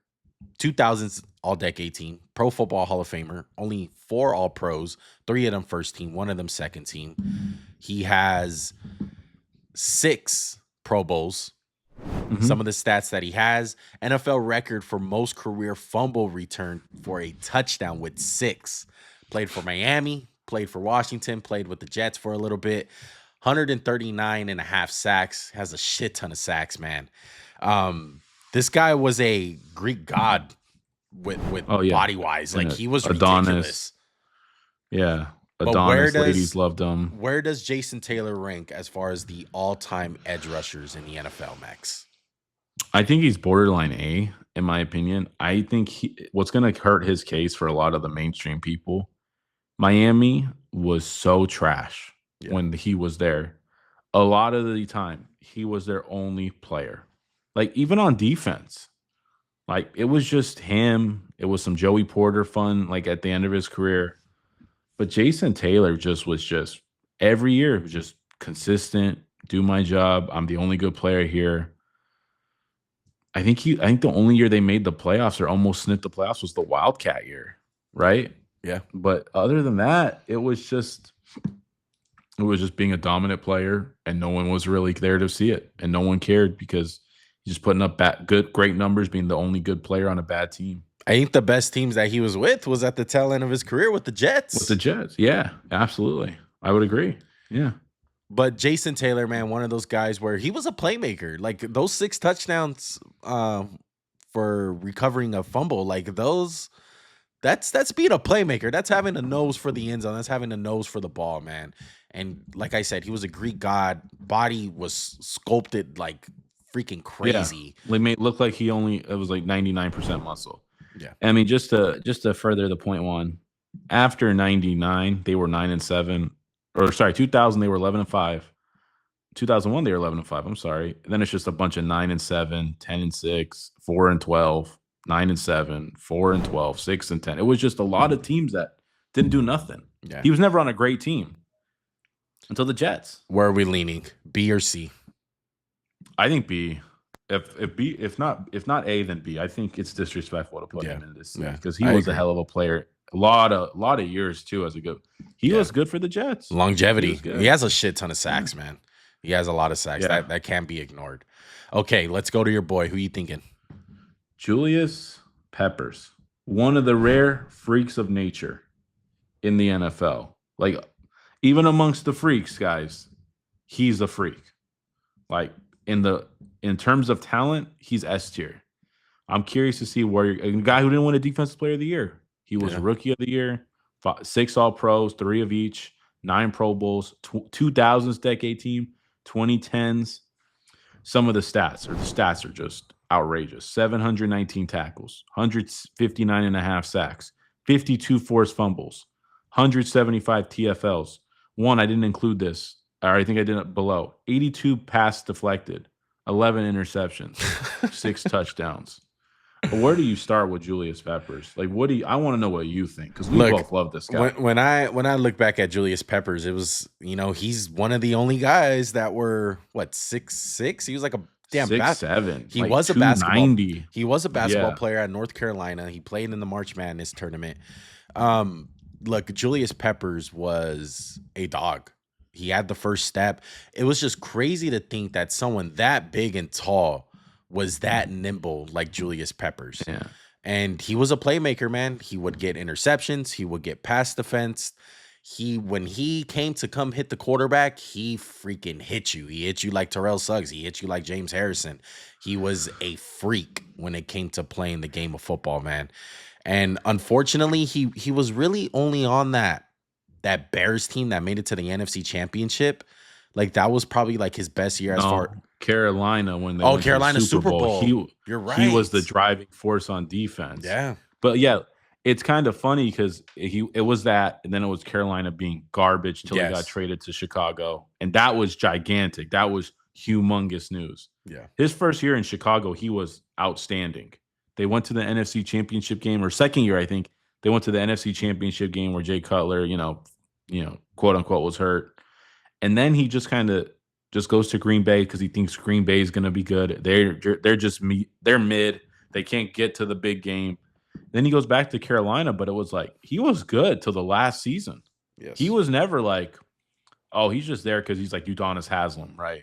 2000s All-Decade Team. Pro Football Hall of Famer. Only 4 All-Pros. 3 of them first team. 1 of them second team. He has 6 Pro Bowls. Mm-hmm. Some of the stats that he has. NFL record for most career fumble return for a touchdown with 6. Played for Miami. Played for Washington. Played with the Jets for a little bit. 139 and a half sacks. Has a shit ton of sacks, man. This guy was a Greek god with body-wise. Like, he was Adonis. Ridiculous. Yeah. Adonis, ladies loved him. Where does Jason Taylor rank as far as the all-time edge rushers in the NFL, Max? I think he's borderline A, in my opinion. I think what's going to hurt his case for a lot of the mainstream people, Miami was so trash when he was there. A lot of the time, he was their only player. Like, even on defense, like, it was just him. It was some Joey Porter fun, like, at the end of his career. But Jason Taylor was every year, just consistent, do my job. I'm the only good player here. I think the only year they made the playoffs or almost sniffed the playoffs was the Wildcat year, right? Yeah. But other than that, it was just being a dominant player, and no one was really there to see it, and no one cared because he's just putting up great numbers, being the only good player on a bad team. I think the best teams that he was with was at the tail end of his career with the Jets. With the Jets, yeah, absolutely. I would agree. Yeah. But Jason Taylor, man, one of those guys where he was a playmaker. Like, those 6 touchdowns for recovering a fumble. Like those, that's being a playmaker. That's having a nose for the end zone. That's having a nose for the ball, man. And like I said, he was a Greek god. Body was sculpted like freaking crazy. It made look like it was like 99% muscle. Yeah. I mean, just to further the point one, after 99, they were 9-7. Or sorry, 2000, they were 11-5. 2001, they were 11-5. I'm sorry. And then it's just a bunch of 9-7, 10-6, 4-12, 9-7, 4-12, 6-10. It was just a lot of teams that didn't do nothing. Yeah. He was never on a great team until the Jets. Where are we leaning? B or C? I think B. If not A, then B. I think it's disrespectful to put him in this because he was a hell of a player. A lot of years too as a good. He was good for the Jets. Longevity. He has a shit ton of sacks, man. He has a lot of sacks. That can't be ignored. Okay, let's go to your boy. Who you thinking? Juluis Peppers, one of the rare freaks of nature in the NFL. Like, even amongst the freaks, guys, he's a freak. Like, in terms of talent, he's S tier. I'm curious to see where a guy who didn't win a Defensive Player of the Year. He was Rookie of the Year, 6 All-Pros, 3 of each, 9 Pro Bowls, 2000s decade team, 2010s. Some of the stats are just outrageous. 719 tackles, 159.5 sacks, 52 forced fumbles, 175 TFLs. One, I didn't include this, or I think I did it below. 82 pass deflected, 11 interceptions, 6 touchdowns. But where do you start with Juluis Peppers? Like, I want to know what you think, because we both love this guy. When I look back at Juluis Peppers, it was, he's one of the only guys that were 6'6". He was like a damn 6'7". He like was a basketball. He was a basketball Yeah. player at North Carolina. He played in the March Madness tournament. Look, Juluis Peppers was a dog. He had the first step. It was just crazy to think that someone that big and tall was that nimble like Juluis Peppers. Yeah. And he was a playmaker, man. He would get interceptions. He would get pass defense. When he came to come hit the quarterback, he freaking hit you. He hit you like Terrell Suggs. He hit you like James Harrison. He was a freak when it came to playing the game of football, man. And unfortunately, he was really only on that Bears team that made it to the NFC Championship. Like, that was probably like his best year as far. Carolina when they went Carolina to the Super Bowl. You're right. He was the driving force on defense. Yeah. But yeah, it's kind of funny because it was that, and then it was Carolina being garbage till he got traded to Chicago. And that was gigantic. That was humongous news. Yeah. His first year in Chicago, he was outstanding. They went to the NFC Championship game, or second year, I think. They went to the NFC Championship game where Jay Cutler, quote unquote, was hurt. And then he just kind of goes to Green Bay because he thinks Green Bay is going to be good. They're mid. They can't get to the big game. Then he goes back to Carolina, but it was like he was good till the last season. Yes. He was never like, oh, he's just there because he's like Udonis Haslam, right?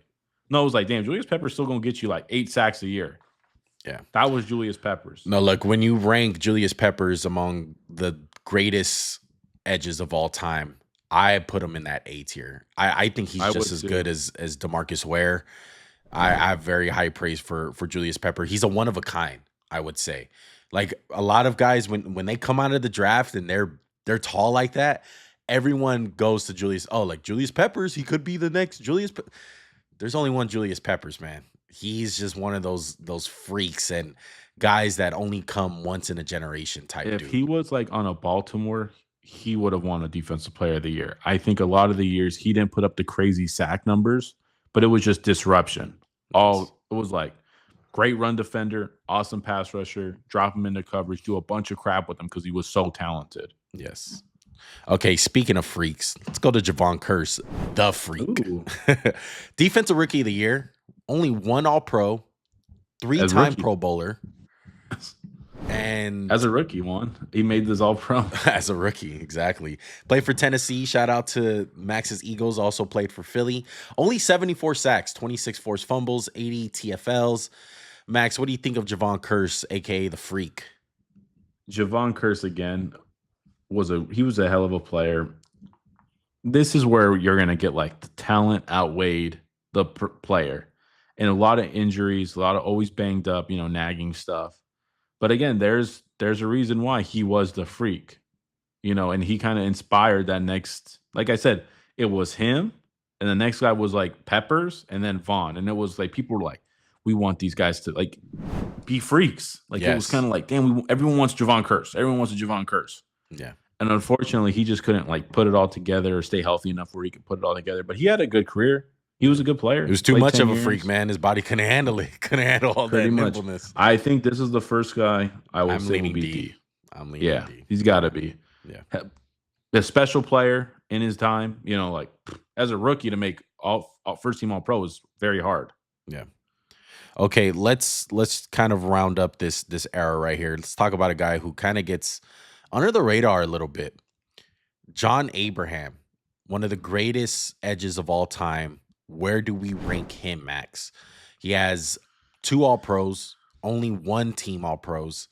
No, it was like, damn, Juluis Peppers still going to get you like 8 sacks a year. Yeah. That was Juluis Peppers. No, look, when you rank Juluis Peppers among the greatest edges of all time, I put him in that A tier. I think he's just as good as Demarcus Ware. I have very high praise for Juluis Peppers. He's a one of a kind, I would say. Like, a lot of guys, when they come out of the draft and they're tall like that, everyone goes to Juluis. Oh, like Juluis Peppers, he could be the next Juluis. There's only one Juluis Peppers, man. He's just one of those freaks and guys that only come once in a generation type dude. If he was like on a Baltimore, he would have won a Defensive Player of the Year. I think a lot of the years he didn't put up the crazy sack numbers, but it was just disruption. It was like great run defender, awesome pass rusher, drop him into coverage, do a bunch of crap with him because he was so talented. Yes. Okay, speaking of freaks, let's go to Javon Kerse, the freak. Defensive Rookie of the Year, only 1 All-Pro, 3-time Pro Bowler. And as a rookie, he made this All-Pro. As a rookie, exactly. Played for Tennessee. Shout out to Max's Eagles. Also played for Philly. Only 74 sacks, 26 forced fumbles, 80 TFLs. Max, what do you think of Javon Kerse, aka the Freak? Javon Kerse again he was a hell of a player. This is where you're gonna get like the talent outweighed the player, and a lot of injuries, a lot of always banged up, nagging stuff. But again, there's a reason why he was the freak, and he kind of inspired that next. Like I said, it was him, and the next guy was like Peppers, and then Vaughn, and it was like people were like, we want these guys to like be freaks. Like it was kind of like, damn, everyone wants Javon Kerse. Everyone wants a Javon Kerse. Yeah. And unfortunately, he just couldn't like put it all together or stay healthy enough where he could put it all together. But he had a good career. He was a good player. He was too much of a freak, man. His body couldn't handle it. Couldn't handle all that nimbleness. I think this is the first guy I will say will be D. I'm leaning D. He's got to be. Yeah. A special player in his time, like as a rookie to make all first team All Pro is very hard. Yeah. Okay, let's kind of round up this era right here. Let's talk about a guy who kind of gets under the radar a little bit. John Abraham, one of the greatest edges of all time. Where do we rank him, Max? He has 2 All-Pros, only 1 team All-Pros,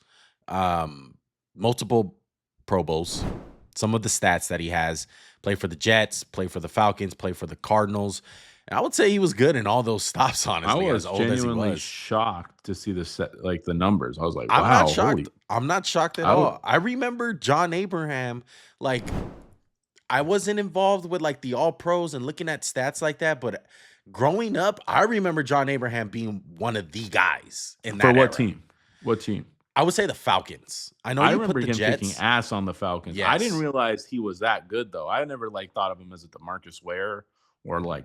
multiple Pro Bowls. Some of the stats that he has: play for the Jets, play for the Falcons, play for the Cardinals. And I would say he was good in all those stops, honestly. I was genuinely shocked to see the numbers. I was like, wow. I'm not shocked. I'm not shocked at all. I remember John Abraham, like, I wasn't involved with like the All Pros and looking at stats like that, but growing up, I remember John Abraham being one of the guys in that. For what era. team? What team? I would say the Falcons. I remember him kicking ass on the Falcons. Yes. I didn't realize he was that good though. I never thought of him as a Demarcus Ware or like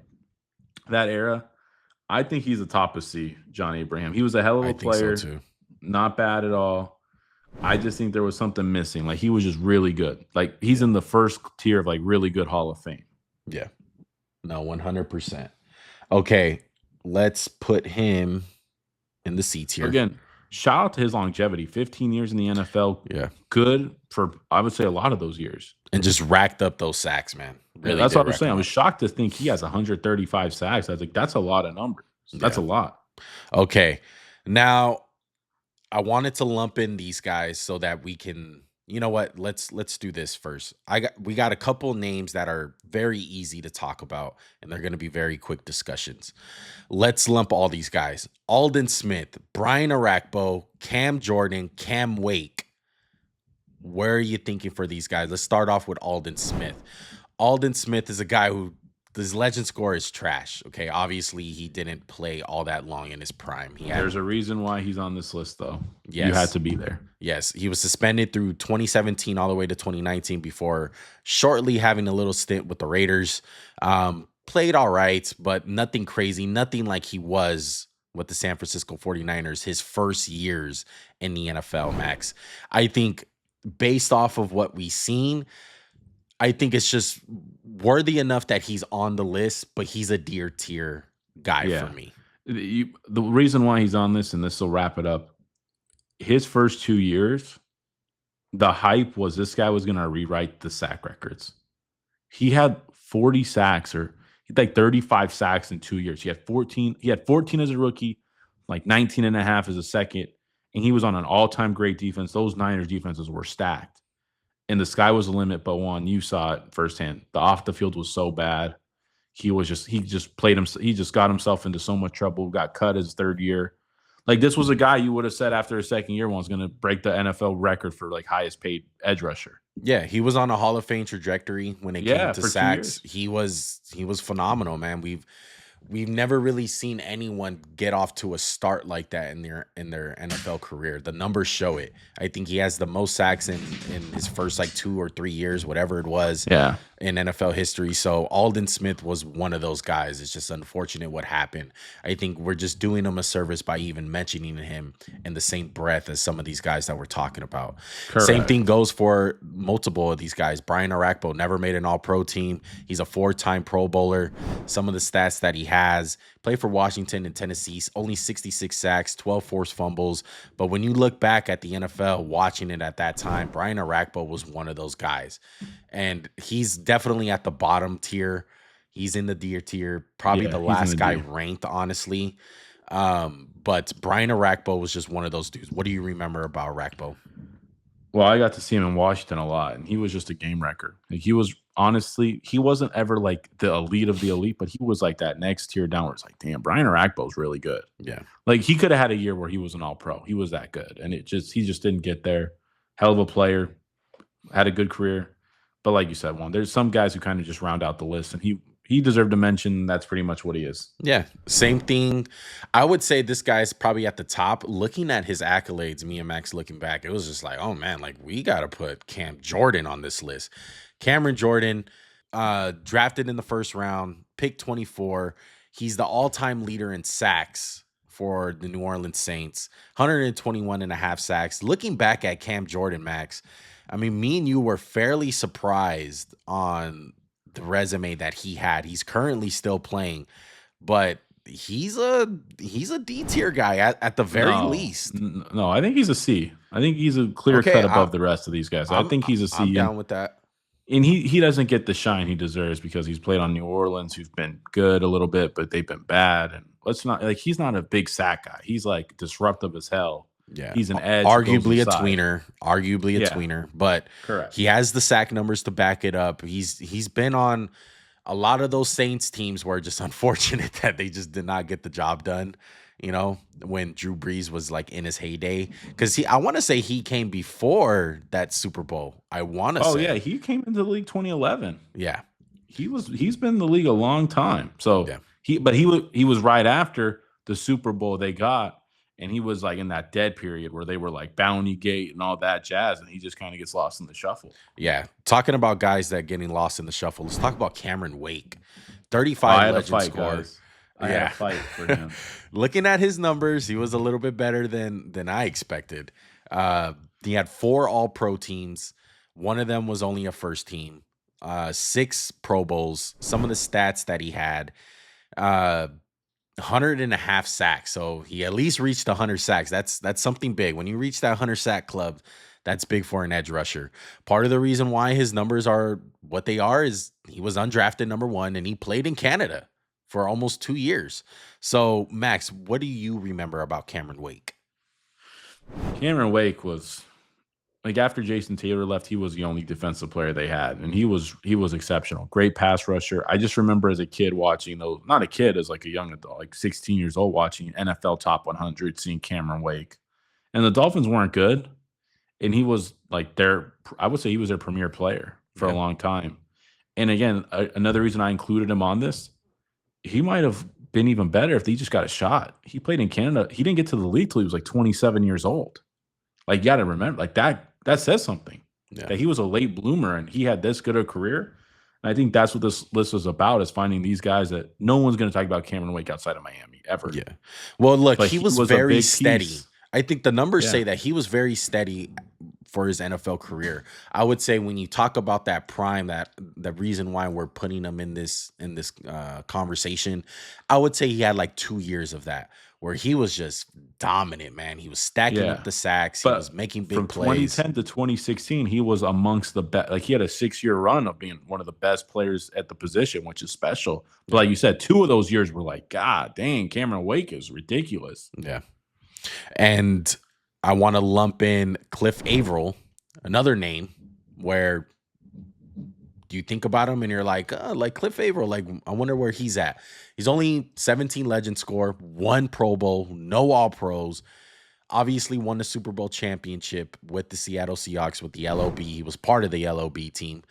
that era. I think he's a top of C, John Abraham. He was a hell of a player. So too. Not bad at all. I just think there was something missing. Like he was just really good. Like he's in the first tier of like really good Hall of Fame. Yeah. No, 100%. Okay, let's put him in the C tier. Again, shout out to his longevity. 15 years in the NFL. Yeah. Good for, I would say, a lot of those years. And just racked up those sacks, man. Really, that's what I was saying. I was shocked to think he has 135 sacks. I was like, that's a lot of numbers. That's a lot. Okay. Now, I wanted to lump in these guys so that we can, you know what? Let's do this first. We got a couple names that are very easy to talk about, and they're going to be very quick discussions. Let's lump all these guys: Aldon Smith, Brian Orakpo, Cam Jordan, Cam Wake. Where are you thinking for these guys? Let's start off with Aldon Smith. Aldon Smith is a guy who his legend score is trash. Okay, obviously he didn't play all that long in his prime. There's a reason why he's on this list, though. Yes. You had to be there. Yes, he was suspended through 2017 all the way to 2019 before shortly having a little stint with the Raiders. Played all right, but nothing crazy, nothing like he was with the San Francisco 49ers his first years in the NFL, Max. I think based off of what we've seen, I think it's just worthy enough that he's on the list, but he's a D tier guy for me. The reason why he's on this, and this will wrap it up, his first 2 years, the hype was this guy was going to rewrite the sack records. He had 40 sacks, or he had like 35 sacks in 2 years. He had 14 as a rookie, like 19 and a half as a second, and he was on an all-time great defense. Those Niners defenses were stacked. And the sky was the limit, but you saw it firsthand. The off the field was so bad. He just played him. He just got himself into so much trouble. Got cut his 3rd year. Like this was a guy you would have said after his 2nd year was going to break the NFL record for like highest paid edge rusher. Yeah, he was on a Hall of Fame trajectory when it came to sacks. He was phenomenal, man. We've never really seen anyone get off to a start like that in their NFL career. The numbers show it. I think he has the most sacks in his first like 2 or 3 years, whatever it was, in NFL history. So Aldon Smith was one of those guys. It's just unfortunate what happened. I think we're just doing him a service by even mentioning him in the same breath as some of these guys that we're talking about. Correct. Same thing goes for multiple of these guys. Brian Orakpo never made an All-Pro team. He's a 4-time Pro Bowler. Some of the stats that he has: played for Washington and Tennessee, only 66 sacks, 12 forced fumbles. But when you look back at the NFL, watching it at that time, Brian Orakpo was one of those guys. And he's definitely at the bottom tier. He's in the D tier, probably the last guy ranked, honestly. But Brian Orakpo was just one of those dudes. What do you remember about Orakpo? Well, I got to see him in Washington a lot, and he was just a game wrecker. Like, he was honestly, he wasn't ever like the elite of the elite, but he was like that next tier down where it's like, damn, Brian Orakpo is really good. Yeah. Like, he could have had a year where he was an all pro. He was that good. And he just didn't get there. Hell of a player, had a good career. But like you said, there's some guys who kind of just round out the list, and he deserved to mention. That's pretty much what he is. Yeah, same thing. I would say this guy's probably at the top. Looking at his accolades, me and Max looking back, it was just like, oh man, like we got to put Cam Jordan on this list. Cameron Jordan, drafted in the first round, pick 24. He's the all-time leader in sacks for the New Orleans Saints, 121 and a half sacks. Looking back at Cam Jordan, Max, I mean, me and you were fairly surprised on the resume that he had. He's currently still playing, but he's a D tier guy at the very least. No, I think he's a C. I think he's a clear cut above the rest of these guys. I think he's a C. I'm down with that. And he doesn't get the shine he deserves because he's played on New Orleans, who've been good a little bit, but they've been bad. And let's not like he's not a big sack guy. He's like disruptive as hell. Yeah, he's an edge, arguably a tweener, but correct. He has the sack numbers to back it up. He's been on a lot of those Saints teams where just unfortunate that they just did not get the job done. You know, when Drew Brees was like in his heyday, because I want to say he came before that Super Bowl. I want to say, yeah, he came into the league 2011. Yeah, he's been in the league a long time. So yeah. he was right after the Super Bowl they got. And he was like in that dead period where they were like Bounty Gate and all that jazz, and he just kind of gets lost in the shuffle. Yeah, talking about guys that getting lost in the shuffle. Let's talk about Cameron Wake, 35 legend score. I had a fight for him. Looking at his numbers, he was a little bit better than I expected. He had 4 All-Pro teams. One of them was only a first team. 6 Pro Bowls. Some of the stats that he had. 100 and a half sacks. So he at least reached 100 sacks. That's something big. When you reach that 100 sack club, that's big for an edge rusher. Part of the reason why his numbers are what they are is he was undrafted number 1 and he played in Canada for almost 2 years. So Max, what do you remember about Cameron Wake? Cameron Wake was like after Jason Taylor left, he was the only defensive player they had, and he was exceptional. Great pass rusher. I just remember as a kid watching those, not a kid, as like a young adult, like 16 years old, watching NFL Top 100, seeing Cameron Wake, and the Dolphins weren't good, and he was like I would say he was their premier player for a long time. And again, another reason I included him on this, he might have been even better if he just got a shot. He played in Canada. He didn't get to the league till he was like 27 years old. Like, you got to remember, like that says something. Yeah. That he was a late bloomer and he had this good a career. And I think that's what this list was about, is finding these guys that no one's going to talk about Cameron Wake outside of Miami ever. Yeah. Well, look, he was very steady. Piece. I think the numbers say that he was very steady for his NFL career. I would say when you talk about that prime, that the reason why we're putting him in this conversation, I would say he had like 2 years of that where he was just dominant, man. He was stacking up the sacks. He was making big plays. From 2010 to 2016, he was amongst the best. Like, he had a 6-year run of being one of the best players at the position, which is special. But like you said, 2 of those years were like, God dang, Cameron Wake is ridiculous. Yeah. And I want to lump in Cliff Avril, another name where you think about him and you're like Cliff Avril, like, I wonder where he's at. He's only 17 legend score, 1 Pro Bowl, no All Pros. Obviously won the Super Bowl championship with the Seattle Seahawks with the LOB. He was part of the LOB team.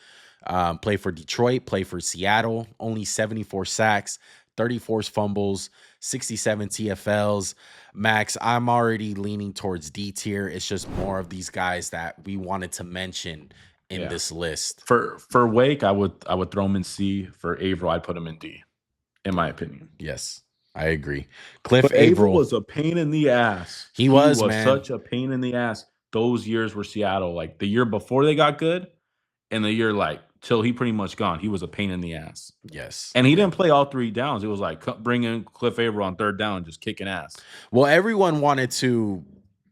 Played for Detroit, played for Seattle, only 74 sacks, 34 fumbles, 67 TFLs. Max, I'm already leaning towards D tier. It's just more of these guys that we wanted to mention in this list. For Wake, I would throw him in C. For Avril, I'd put him in D, in my opinion. Yes, I agree. Cliff Avril was a pain in the ass. He was, man. Such a pain in the ass. Those years were Seattle. Like, the year before they got good, and the year like till he pretty much gone, he was a pain in the ass. Yes. And he didn't play all 3 downs. It was like bring in Cliff Avril on 3rd down and just kicking ass. Well, everyone wanted to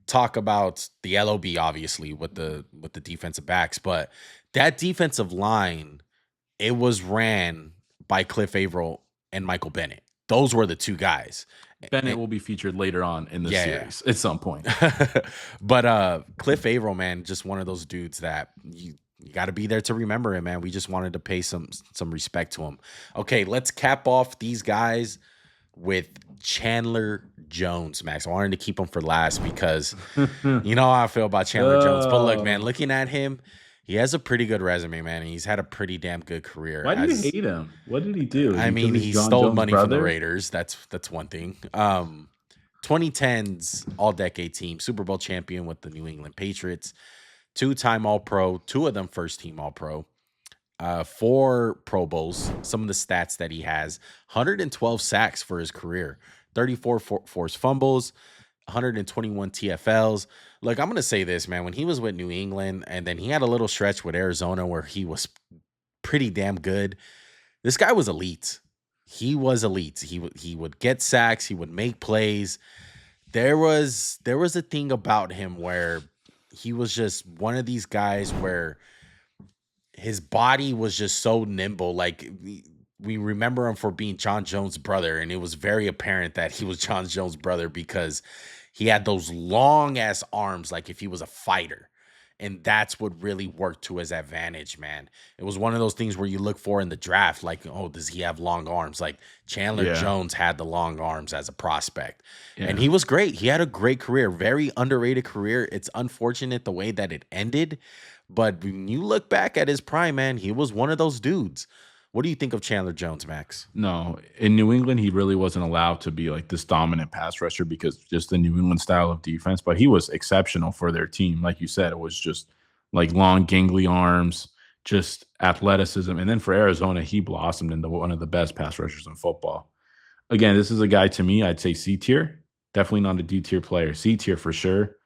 talk about the LOB, obviously, with the defensive backs, but that defensive line, it was ran by Cliff Avril and Michael Bennett. Those were the 2 guys. Bennett will be featured later on in the series at some point. But Cliff Avril, man, just one of those dudes that you got to be there to remember him, man. We just wanted to pay some respect to him. Okay, let's cap off these guys with Chandler Jones, Max. I wanted to keep him for last because you know how I feel about Chandler Jones. But look, man, looking at him, he has a pretty good resume, man. He's had a pretty damn good career. Why do you hate him? What did he do? I mean, he stole money from the Raiders. That's one thing. 2010s All-Decade team, Super Bowl champion with the New England Patriots, 2-time All-Pro, 2 of them first-team All-Pro, 4 Pro Bowls, some of the stats that he has, 112 sacks for his career, 34 forced fumbles, 121 TFLs. Look, I'm going to say this, man. When he was with New England, and then he had a little stretch with Arizona where he was pretty damn good, this guy was elite. He was elite. He would get sacks. He would make plays. There was a thing about him where he was just one of these guys where his body was just so nimble. Like we remember him for being John Jones' brother, and it was very apparent that he was John Jones' brother because he had those long ass arms, like if he was a fighter. And that's what really worked to his advantage, man. It was one of those things where you look for in the draft, like, oh, does he have long arms? Like Chandler Jones had the long arms as a prospect. Yeah. And he was great. He had a great career, very underrated career. It's unfortunate the way that it ended. But when you look back at his prime, man, he was one of those dudes. What do you think of Chandler Jones, Max? No, in New England, he really wasn't allowed to be like this dominant pass rusher because just the New England style of defense, but he was exceptional for their team. Like you said, it was just like long, gangly arms, just athleticism. And then for Arizona, he blossomed into one of the best pass rushers in football. Again, this is a guy to me, I'd say C tier, definitely not a D tier player. C tier for sure.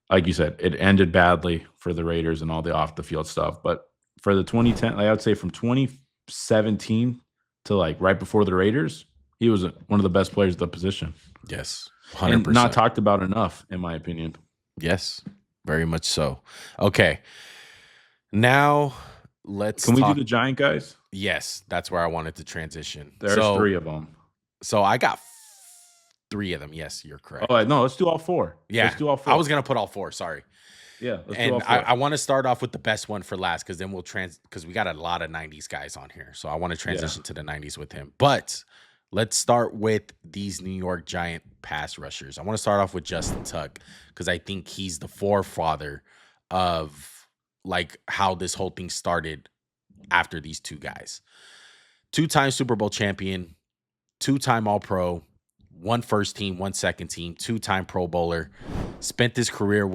Like you said, it ended badly for the Raiders and all the off the field stuff. But for the 2010, I would say from 2017 to like right before the Raiders, he was one of the best players at the position. Yes, 100%. And not talked about enough, in my opinion. Yes, very much so. Okay, now Can we do the Giant guys? Yes, that's where I wanted to transition. There's 3 of them. So I got 3 of them. Yes, you're correct. Oh, no, let's do all 4. Yeah, let's do all 4. I was going to put all 4. Sorry. Yeah, let's do all 4. I want to start off with the best one for last because then we'll because we got a lot of 90s guys on here. So I want to transition to the 90s with him. But let's start with these New York Giant pass rushers. I want to start off with Justin Tuck because I think he's the forefather of like how this whole thing started after these 2 guys. 2-time Super Bowl champion, 2-time All-Pro, 1 first team, 1 second team, 2-time Pro Bowler. Spent his career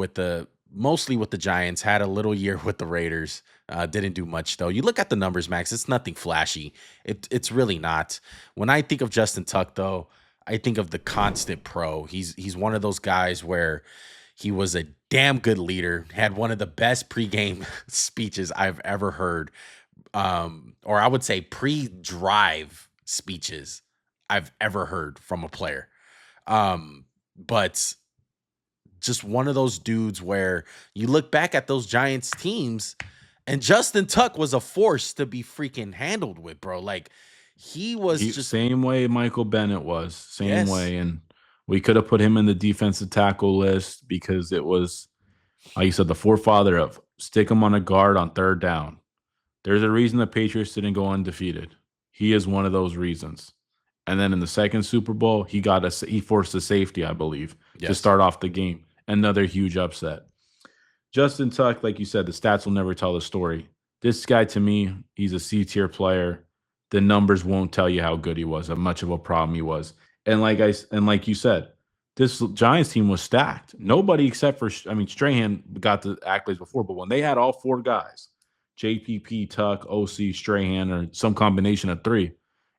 mostly with the Giants, had a little year with the Raiders. Didn't do much, though. You look at the numbers, Max, it's nothing flashy. It's really not. When I think of Justin Tuck, though, I think of the constant pro. He's one of those guys where he was a damn good leader, had one of the best pregame speeches I've ever heard, or I would say pre-drive speeches I've ever heard from a player. But just one of those dudes where you look back at those Giants teams and Justin Tuck was a force to be freaking handled with, bro. Like he was just same way Michael Bennett was, same way. And we could have put him in the defensive tackle list because it was, like you said, the forefather of stick him on a guard on 3rd down. There's a reason the Patriots didn't go undefeated. He is one of those reasons. And then in the second Super Bowl, he forced a safety, I believe, to start off the game. Another huge upset. Justin Tuck, like you said, the stats will never tell the story. This guy, to me, he's a C-tier player. The numbers won't tell you how good he was, how much of a problem he was. And like you said, this Giants team was stacked. Nobody except for, Strahan got the accolades before, but when they had all 4 guys, JPP, Tuck, OC, Strahan, or some combination of 3,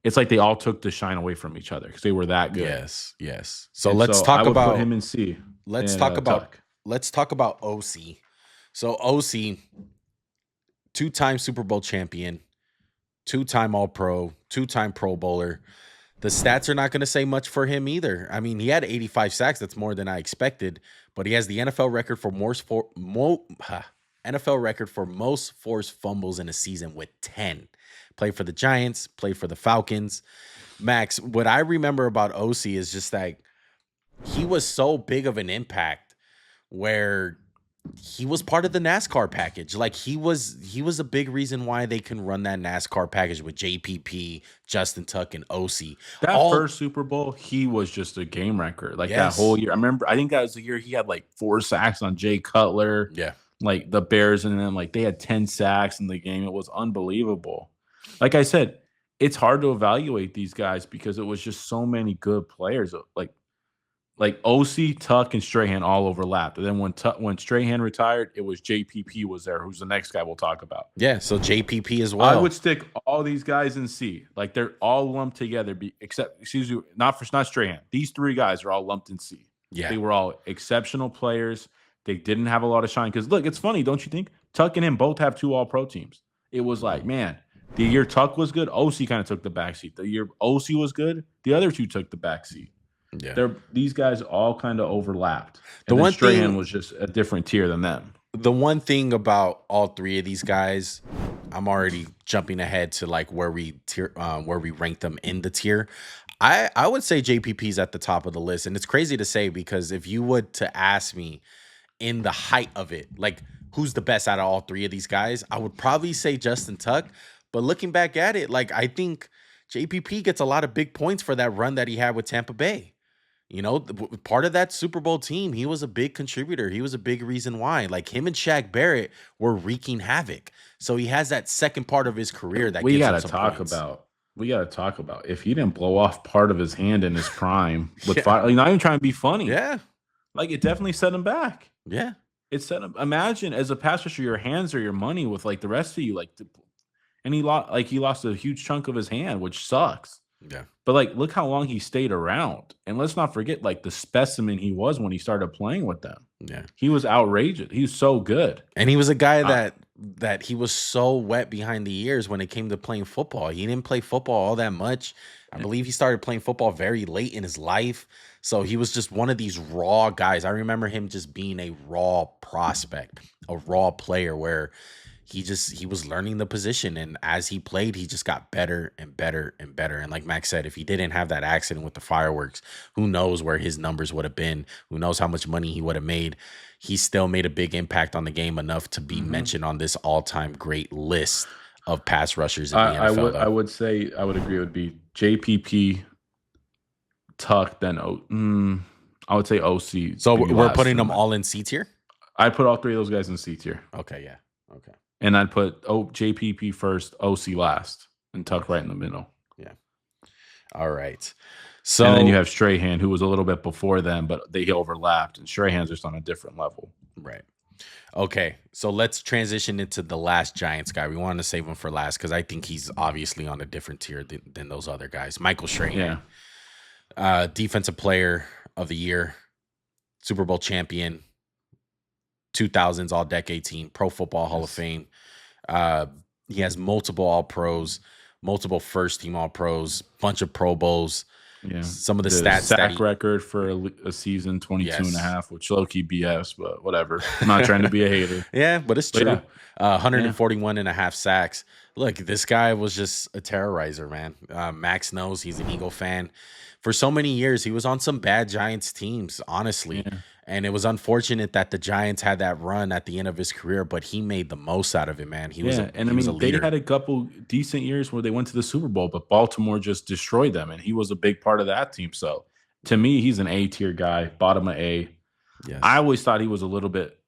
it's like they all took the shine away from each other because they were that good. Yes. So let's talk about put him in C. Let's talk about OC. So OC, 2-time Super Bowl champion, 2-time All-Pro, 2-time Pro Bowler. The stats are not going to say much for him either. I mean, he had 85 sacks. That's more than I expected. But he has the NFL record for most forced fumbles in a season with 10. Played for the Giants, played for the Falcons. Max, what I remember about OC is just like he was so big of an impact where he was part of the NASCAR package. Like he was a big reason why they can run that NASCAR package with JPP, Justin Tuck, and OC. That All first Super Bowl, he was just a game wrecker. Like that whole yes. year. I think that was the year he had like 4 sacks on Jay Cutler. Yeah. Like the Bears and them, like they had 10 sacks in the game. It was unbelievable. Like I said, it's hard to evaluate these guys because it was just so many good players. Like OC, Tuck, and Strahan all overlapped. And then when Strahan retired, it was JPP was there, who's the next guy we'll talk about. Yeah. So JPP as well. I would stick all these guys in C. Like they're all lumped together, except not Strahan. These 3 guys are all lumped in C. Yeah. They were all exceptional players. They didn't have a lot of shine. Because look, it's funny, don't you think? Tuck and him both have 2 All-Pro teams. It was like, man, the year Tuck was good, OC kind of took the backseat. The year OC was good, the other 2 took the backseat. Yeah. These guys all kind of overlapped. The one Strahan was just a different tier than them. The one thing about all 3 of these guys, I'm already jumping ahead to like where we rank them in the tier. I would say JPP's at the top of the list, and it's crazy to say because if you would to ask me in the height of it, like who's the best out of all 3 of these guys, I would probably say Justin Tuck. But looking back at it, like I think JPP gets a lot of big points for that run that he had with Tampa Bay. You know, part of that Super Bowl team, he was a big contributor. He was a big reason why. Like him and Shaq Barrett were wreaking havoc. So he has that second part of his career that we gives gotta him some talk points. about if he didn't blow off part of his hand in his prime with fire. Like, not even trying to be funny. Yeah. Like it definitely set him back. Yeah. It set him. Imagine as a pass rusher, your hands are your money with like the rest of you. And he lost a huge chunk of his hand, which sucks. Yeah. But like, look how long he stayed around. And let's not forget like the specimen he was when he started playing with them. Yeah. He was outrageous. He was so good. And he was a guy that he was so wet behind the ears when it came to playing football. He didn't play football all that much. I believe he started playing football very late in his life. So he was just one of these raw guys. I remember him just being a raw prospect, a raw player where he was learning the position, and as he played, he just got better and better and better. And like Max said, if he didn't have that accident with the fireworks, who knows where his numbers would have been? Who knows how much money he would have made? He still made a big impact on the game, enough to be mentioned on this all-time great list of pass rushers in the NFL. I would say I would agree. It would be JPP, Tuck, then I would say OC. So we're putting them all in C tier. I put all 3 of those guys in C tier. Okay, yeah, okay. And I'd put JPP first, OC last, and Tuck right in the middle. Yeah. All right. So and then you have Strahan, who was a little bit before them, but they overlapped, and Strahan's just on a different level. Right. Okay. So let's transition into the last Giants guy. We wanted to save him for last because I think he's obviously on a different tier than those other guys. Michael Strahan. Yeah. Defensive Player of the Year, Super Bowl champion, 2000s All-Decade Team, Pro Football Hall of Fame. He has multiple All-Pros, multiple first-team All-Pros, bunch of Pro Bowls. Yeah. Some of the stats. Sack record for a season, 22 and a half, which low-key BS, but whatever. I'm not trying to be a hater. Yeah, but it's true. Yeah. 141 and a half sacks. Look, this guy was just a terrorizer, man. Max knows he's an Eagle fan. For so many years, he was on some bad Giants teams, honestly. Yeah. And it was unfortunate that the Giants had that run at the end of his career, but he made the most out of it, man. He was a leader. They had a couple decent years where they went to the Super Bowl, but Baltimore just destroyed them, and he was a big part of that team. So, to me, he's an A-tier guy, bottom of A. Yes. I always thought he was a little bit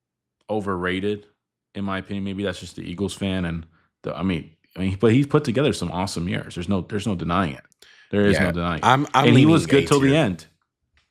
overrated, in my opinion. Maybe that's just the Eagles fan, but he's put together some awesome years. There's no denying it. There is no denying it. And he was good till the end.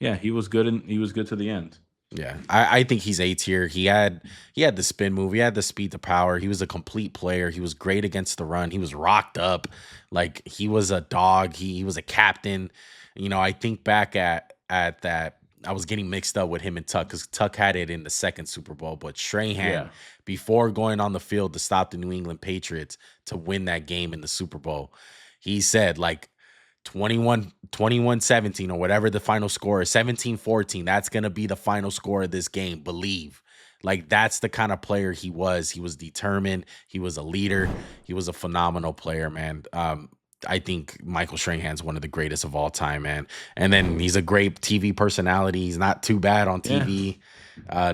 Yeah, he was good, and he was good to the end. Yeah, I think he's A tier. He had the spin move. He had the speed to power. He was a complete player. He was great against the run. He was rocked up. Like, he was a dog. He was a captain. You know, I think back at that. I was getting mixed up with him and Tuck because Tuck had it in the second Super Bowl. But Strahan, before going on the field to stop the New England Patriots to win that game in the Super Bowl, he said, like, 21-17 or whatever the final score is, 17-14, that's going to be the final score of this game, believe. Like, that's the kind of player he was. He was determined. He was a leader. He was a phenomenal player, man. I think Michael Strahan's one of the greatest of all time, man. And then he's a great TV personality. He's not too bad on Yeah. TV.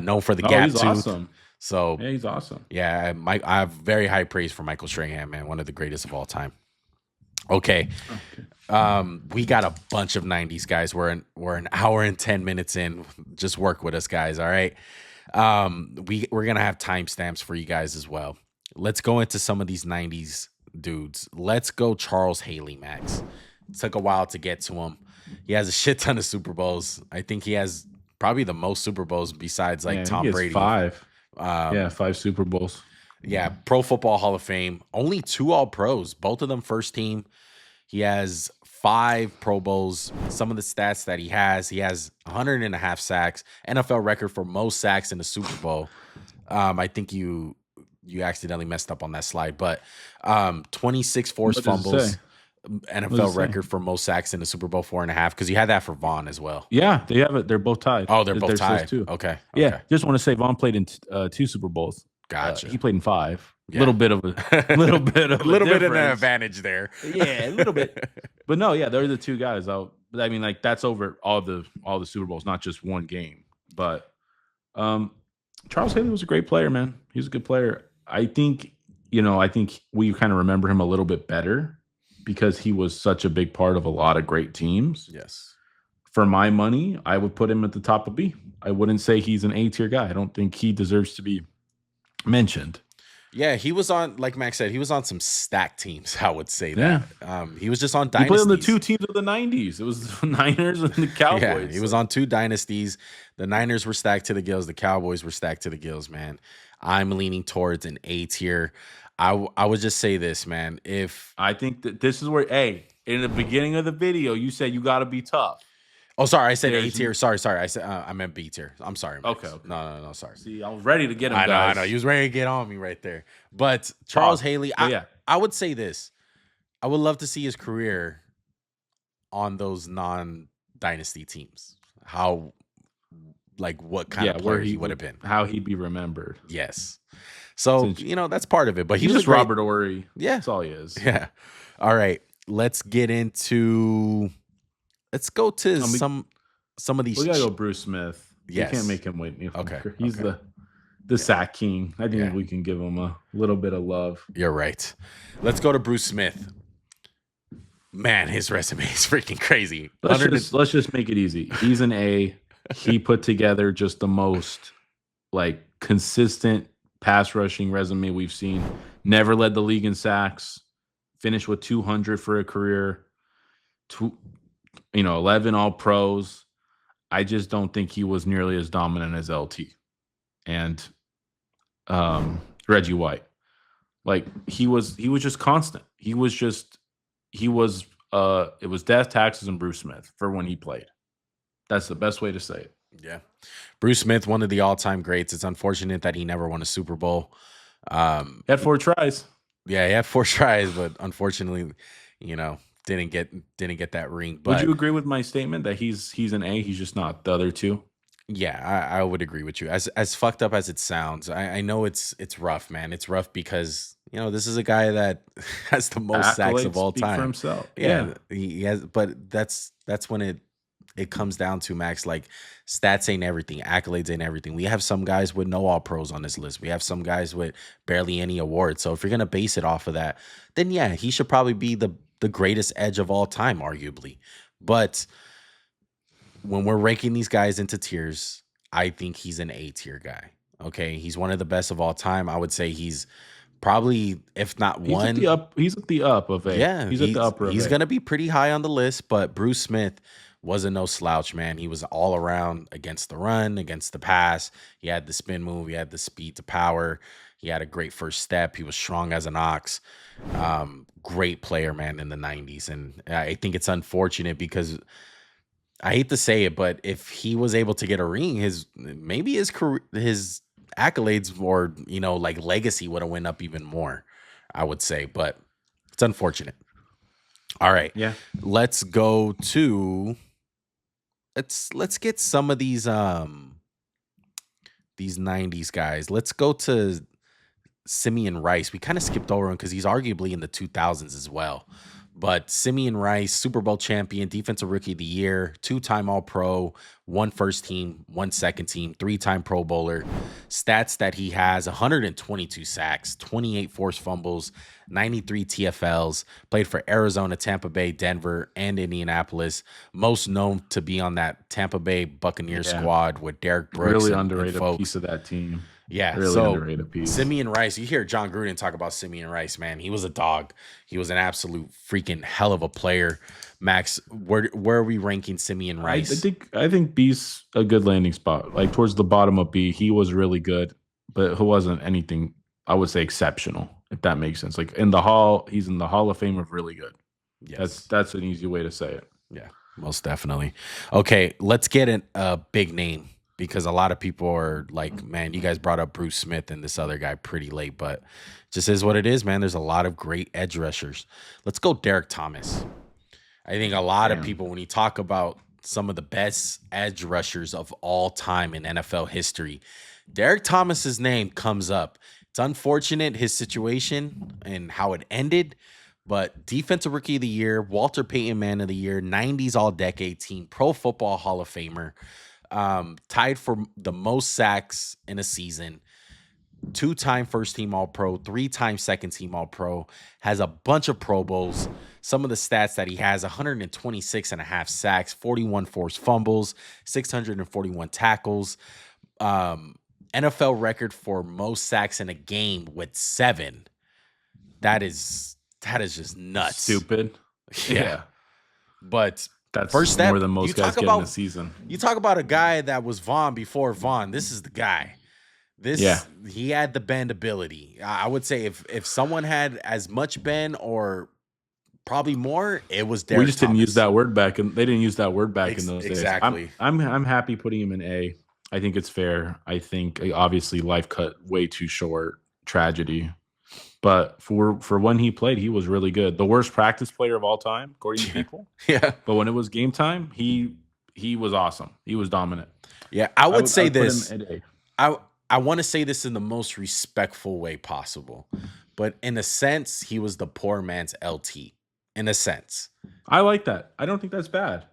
Known for the Oh, gap he's tooth. awesome. So Yeah, he's awesome. yeah, I have very high praise for Michael Strahan, man. One of the greatest of all time. Okay. We got a bunch of 90s guys. We're an hour and 10 minutes in. Just work with us, guys. All right. We're gonna have timestamps for you guys as well. Let's go into some of these 90s dudes. Let's go Charles Hailey, Max. It took a while to get to him. He has a shit ton of Super Bowls. I think he has probably the most Super Bowls besides like Tom Brady. 5. 5 Super Bowls. Yeah, Pro Football Hall of Fame. Only 2 All-Pros, both of them first team. He has 5 Pro Bowls. Some of the stats that he has 100.5 sacks, NFL record for most sacks in the Super Bowl. I think you accidentally messed up on that slide, but 26 forced fumbles. NFL record for most sacks in the Super Bowl, 4.5, because you had that for Vaughn as well. Yeah, they have it. They're both tied. Oh, they're both tied too. Okay. Yeah, just want to say Vaughn played in 2 Super Bowls. Gotcha. He played in 5. Yeah. Little bit of an advantage there. Yeah, a little bit. But no, yeah, they're the 2 guys. I mean, like that's over all the Super Bowls, not just one game. But Charles Hailey was a great player, man. He was a good player. I think we kind of remember him a little bit better because he was such a big part of a lot of great teams. Yes. For my money, I would put him at the top of B. I wouldn't say he's an A tier guy. I don't think he deserves to be mentioned. Yeah, he was on, like Max said, he was on some stacked teams, I would say that. Yeah. He was just on dynasties. He played on the 2 teams of the 90s. It was the Niners and the Cowboys. Yeah, he was on 2 dynasties. The Niners were stacked to the gills. The Cowboys were stacked to the gills, man. I'm leaning towards an A tier. I would just say this, man. If I think that this is where, in the beginning of the video, you said you got to be tough. Oh, sorry. I said A tier. Sorry. I said I meant B tier. I'm sorry. Max. Okay. No. Sorry. See, I was ready to get him. I know. He was ready to get on me right there. But Charles Hailey, I would say this. I would love to see his career on those non-dynasty teams. How, like, what kind of player he would have been. How he'd be remembered. Yes. So, that's part of it. But he's just Robert Horry. Yeah. That's all he is. Yeah. All right. Let's get into... Let's go to some of these. We gotta go Bruce Smith. Yes. You can't make him wait any longer. Okay. He's the sack king. I think we can give him a little bit of love. You're right. Let's go to Bruce Smith. Man, his resume is freaking crazy. Let's just make it easy. He's an A. He put together just the most like consistent pass rushing resume we've seen. Never led the league in sacks. Finished with 200 for a career. 11 all pros. I just don't think he was nearly as dominant as LT and Reggie White. Like he was just constant. It was death, taxes, and Bruce Smith for when he played. That's the best way to say it. Yeah. Bruce Smith, one of the all-time greats. It's unfortunate that he never won a Super Bowl. He had 4 tries. Yeah, he had 4 tries, but unfortunately, didn't get that ring. But would you agree with my statement that he's an A? He's just not the other 2. Yeah, I would agree with you. As fucked up as it sounds, I know it's rough, man. It's rough because this is a guy that has the most sacks of all time. For himself. Yeah, he has. But that's when it comes down to, Max. Like, stats ain't everything. Accolades ain't everything. We have some guys with no all pros on this list. We have some guys with barely any awards. So if you're gonna base it off of that, then yeah, he should probably be the greatest edge of all time, arguably. But when we're ranking these guys into tiers, I think he's an A tier guy. Okay, he's one of the best of all time. I would say he's probably, if not one, he's at the up of A. Yeah, he's at the upper. He's gonna be pretty high on the list. But Bruce Smith wasn't no slouch, man. He was all around against the run, against the pass. He had the spin move. He had the speed to power. He had a great first step. He was strong as an ox. Great player, man, in the 90s. And I think it's unfortunate because I hate to say it, but if he was able to get a ring, his career, his accolades or, like legacy would have went up even more, I would say. But it's unfortunate. All right. Yeah. Let's go to let's get some of these 90s guys. Let's go to Simeon Rice. We kind of skipped over him because he's arguably in the 2000s as well. But Simeon Rice, Super Bowl champion, defensive rookie of the year, 2-time All-Pro, 1 first team, 1 second team, 3-time Pro Bowler. Stats that he has: 122 sacks, 28 forced fumbles, 93 TFLs. Played for Arizona, Tampa Bay, Denver, and Indianapolis. Most known to be on that Tampa Bay Buccaneers squad with Derrick Brooks really and underrated folks. piece of that team. Yeah, really so underrated piece. Simeon Rice, you hear John Gruden talk about Simeon Rice, man. He was a dog. He was an absolute freaking hell of a player. Max, where are we ranking Simeon Rice? I think B's a good landing spot. Like towards the bottom of B, he was really good, but he wasn't anything I would say exceptional, if that makes sense. Like in the Hall, he's in the Hall of Fame of really good. Yes. That's an easy way to say it. Yeah, most definitely. Okay, let's get a big name, because a lot of people are like, man, you guys brought up Bruce Smith and this other guy pretty late, but just is what it is, man. There's a lot of great edge rushers. Let's go Derrick Thomas. I think a lot of people, when you talk about some of the best edge rushers of all time in NFL history, Derrick Thomas's name comes up. It's unfortunate, his situation and how it ended, but defensive rookie of the year, Walter Payton man of the year, 90s all-decade team, Pro Football Hall of Famer, tied for the most sacks in a season, 2-time first team All-Pro, 3-time second team All-Pro, has a bunch of Pro Bowls. Some of the stats that he has: 126 and a half sacks, 41 forced fumbles, 641 tackles, NFL record for most sacks in a game with 7. That is just nuts. Stupid. Yeah. But that's first step, more than most guys get in a season. You talk about a guy that was Vaughn before Vaughn. This is the guy. He had the bend ability. I would say if someone had as much bend or probably more, it was Derrick We just Thomas. didn't use that word back, and they didn't use that word back in those days. Exactly. I'm happy putting him in A. I think it's fair. I think obviously life cut way too short, tragedy. But for when he played, he was really good. The worst practice player of all time, according to people. Yeah. But when it was game time, he was awesome. He was dominant. Yeah, I would say this. I want to say this in the most respectful way possible, but in a sense, he was the poor man's LT. In a sense, I like that. I don't think that's bad.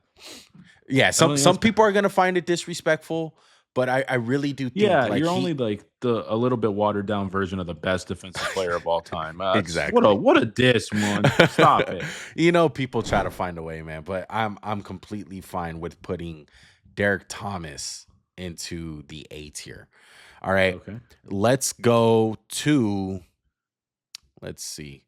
Yeah, some people are gonna find it disrespectful, but I really do think. Yeah, like you're only like a little bit watered down version of the best defensive player of all time. Exactly. What a diss, man. Stop it. You know, people try to find a way, man, but I'm completely fine with putting Derrick Thomas into the A tier. All right. Okay. Let's go to. Let's see.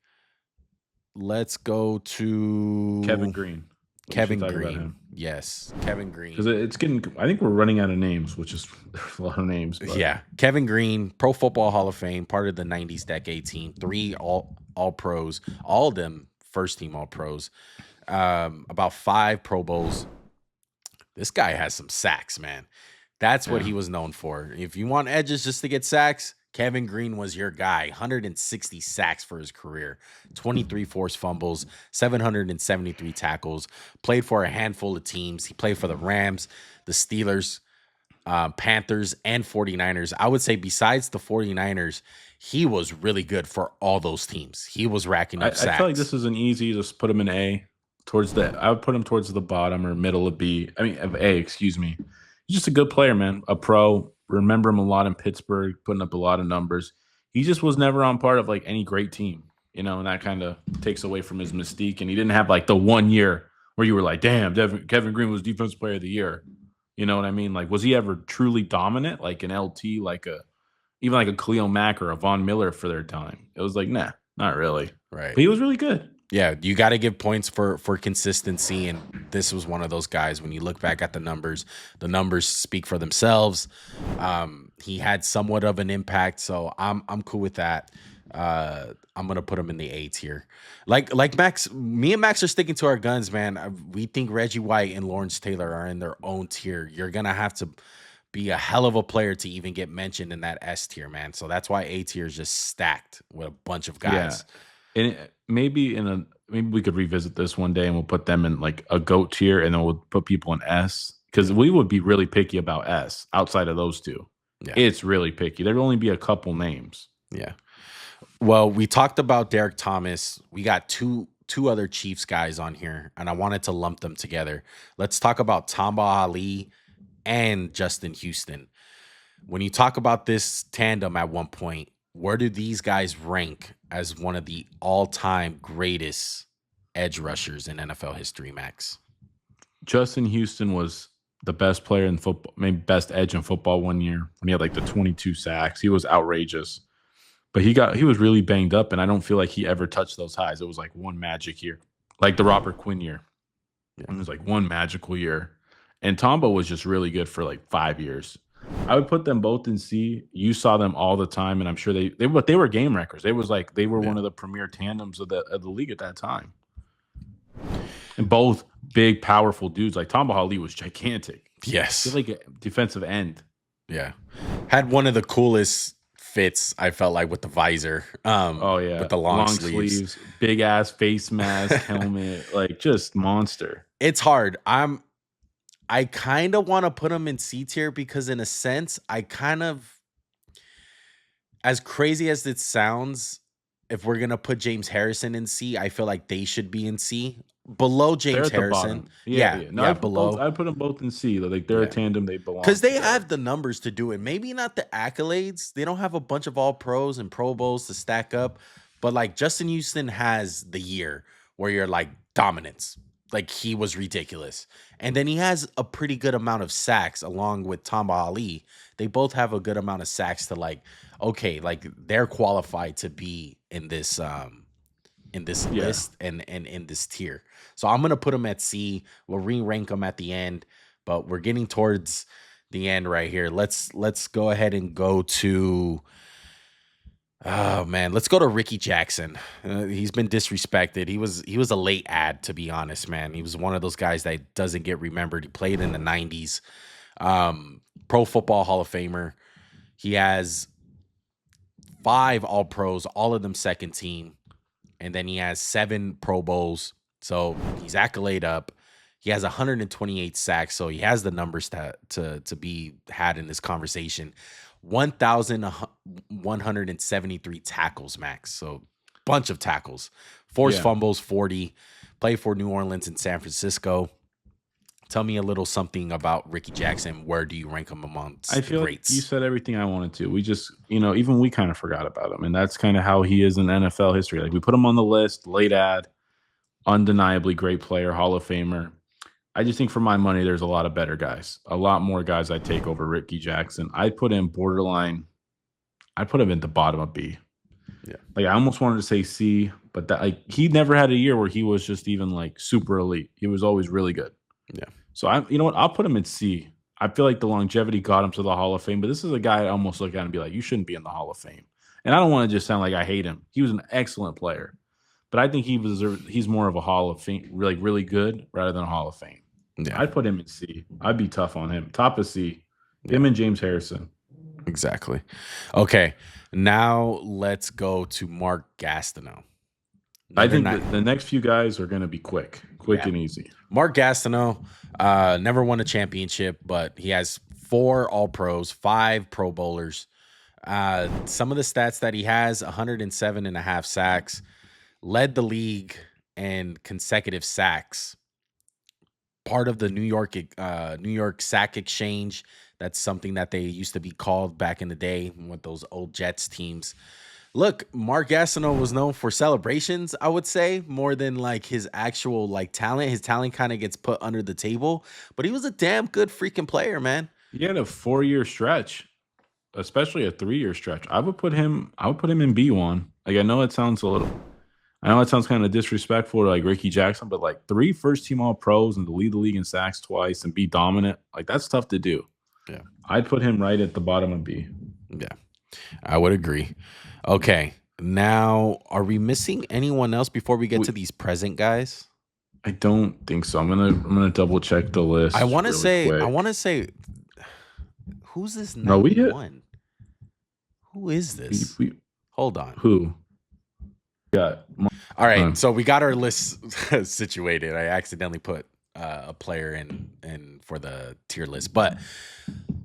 Let's go to Kevin Green. Kevin Green. Yes, Kevin Green. Because it's getting. I think we're running out of names, which is a lot of names. But. Yeah, Kevin Green, Pro Football Hall of Fame, part of the '90s decade team, 3 all pros, all of them first team all pros, about 5 Pro Bowls. This guy has some sacks, man. That's what he was known for. If you want edges just to get sacks, Kevin Green was your guy. 160 sacks for his career, 23 forced fumbles, 773 tackles, played for a handful of teams. He played for the Rams, the Steelers, Panthers, and 49ers. I would say besides the 49ers, he was really good for all those teams. He was racking up sacks. I feel like this is an easy, just put him in A. I would put him towards the bottom or middle of B. I mean, of A, excuse me. He's just a good player, man. A pro. Remember him a lot in Pittsburgh, putting up a lot of numbers. He just was never on part of like any great team, you know, and that kind of takes away from his mystique. And he didn't have like the 1 year where you were like, damn, Kevin Green was Defensive Player of the Year. You know what I mean? Like, was he ever truly dominant, like an LT, even like a Khalil Mack or a Von Miller for their time? It was like, nah, not really. Right. But he was really good. Yeah, you got to give points for consistency, and this was one of those guys. When you look back at the numbers speak for themselves. He had somewhat of an impact, so I'm cool with that. I'm gonna put him in the A tier. Like Max, me and Max are sticking to our guns, man. We think Reggie White and Lawrence Taylor are in their own tier. You're gonna have to be a hell of a player to even get mentioned in that S tier, man. So that's why A tier is just stacked with a bunch of guys. Yeah. And maybe we could revisit this one day and we'll put them in like a GOAT tier and then we'll put people in S because we would be really picky about S outside of those two. Yeah. It's really picky. There'd only be a couple names. Yeah. Well, we talked about Derrick Thomas. We got two two other Chiefs guys on here, and I wanted to lump them together. Let's talk about Tamba Hali and Justin Houston. When you talk about this tandem at one point, where do these guys rank as one of the all-time greatest edge rushers in NFL history, Max? Justin Houston was the best player in football, maybe best edge in football one year when he had like the 22 sacks. He was outrageous. But he was really banged up, and I don't feel like he ever touched those highs. It was like one magic year, like the Robert Quinn year. It was like one magical year. And Tamba was just really good for like 5 years. I would put them both in C. You saw them all the time, and I'm sure they were game wreckers. They were one of the premier tandems of the league at that time. And both big, powerful dudes. Like Tamba Hali was gigantic. Yes. He's like a defensive end. Yeah. Had one of the coolest fits, I felt like, with the visor. With the long sleeves. Big ass face mask, helmet, like just monster. It's hard. I kind of want to put him in C tier because, in a sense, as crazy as it sounds, if we're gonna put James Harrison in C, I feel like they should be in C. Below James Harrison. Below. I'd put them both in C. Like they're a tandem, they belong. Because they have the numbers to do it. Maybe not the accolades. They don't have a bunch of all pros and Pro Bowls to stack up. But like Justin Houston has the year where you're like dominance. Like he was ridiculous. And then he has a pretty good amount of sacks along with Tamba Hali. They both have a good amount of sacks to like, okay, like they're qualified to be in this list and in this tier. So I'm gonna put them at C. We'll re-rank them at the end, but we're getting towards the end right here. Let's go ahead and go to let's go to Ricky Jackson. He's been disrespected. He was a late ad, to be honest, man. He was one of those guys that doesn't get remembered. He played in the 90s. Pro Football Hall of Famer. He has 5 All-Pros, all of them second team. And then he has 7 Pro Bowls. So he's accolade up. He has 128 sacks. So he has the numbers to be had in this conversation. 1,173 tackles, Max. So bunch of tackles. Forced fumbles, 40. Played for New Orleans and San Francisco. Tell me a little something about Ricky Jackson. Where do you rank him amongst I feel the greats? Like you said everything I wanted to. We just, even we kind of forgot about him. And that's kind of how he is in NFL history. Like we put him on the list, late ad, undeniably great player, Hall of Famer. I just think for my money, there's a lot of better guys. A lot more guys I'd take over Ricky Jackson. I'd put him borderline. I'd put him at the bottom of B. Yeah. Like I almost wanted to say C, but he never had a year where he was just even like super elite. He was always really good. Yeah. So you know what? I'll put him in C. I feel like the longevity got him to the Hall of Fame, but this is a guy I almost look at and be like, you shouldn't be in the Hall of Fame. And I don't want to just sound like I hate him. He was an excellent player, but I think he's more of a Hall of Fame, really good rather than a Hall of Fame. Yeah. I'd put him in C. I'd be tough on him. Top of C. Him and James Harrison. Exactly. Okay. Now let's go to Mark Gastineau. I think the next few guys are going to be quick and easy. Mark Gastineau never won a championship, but he has 4 All-Pros, 5 Pro Bowlers. Some of the stats that he has, 107.5 sacks, led the league in consecutive sacks. Part of the New York sack exchange. That's something that they used to be called back in the day with those old Jets teams. Look, Mark Gastineau was known for celebrations, I would say, more than like his actual like talent. His talent kind of gets put under the table, but he was a damn good freaking player, man. He had a 4-year stretch, especially a 3-year stretch. I would put him in B1. Like I know it sounds kind of disrespectful to like Ricky Jackson, but like 3 first-team All-Pros and to lead the league in sacks twice and be dominant, like that's tough to do. Yeah, I'd put him right at the bottom of B. Yeah, I would agree. Okay, now are we missing anyone else before we get to these present guys? I don't think so. I'm gonna double check the list. I want to say, who's this number one? Who is this? Hold on. Who? All right, so we got our list situated. I accidentally put a player in for the tier list, but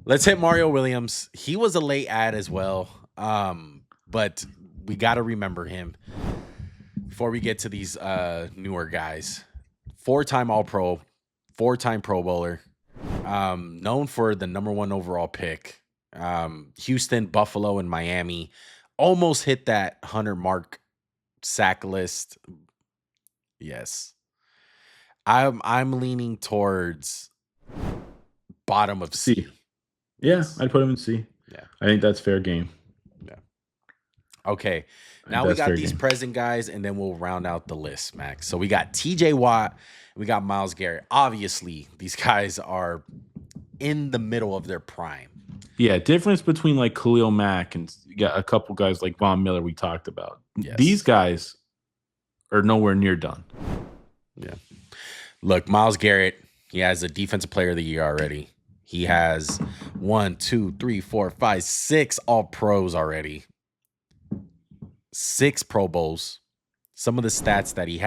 let's hit Mario Williams. He was a late ad as well, but we got to remember him. before we get to these newer guys, 4-time All-Pro, 4-time Pro Bowler, known for the number 1 overall pick. Houston, Buffalo, and Miami almost hit that 100 mark sack list. Yes. I'm leaning towards bottom of C. Yeah, Yes. I'd put him in C. Yeah. I think that's fair game. Yeah. Okay. Now we got these present guys, and then we'll round out the list, Max. So we got TJ Watt, we got Myles Garrett. Obviously, these guys are in the middle of their prime. Yeah, difference between like Khalil Mack and you got a couple guys like Von Miller we talked about. Yes. These guys are nowhere near done. Yeah. Look, Myles Garrett, he has a Defensive Player of the Year already. He has 1, 2, 3, 4, 5, 6 All-Pros already. 6 Pro Bowls. Some of the stats that he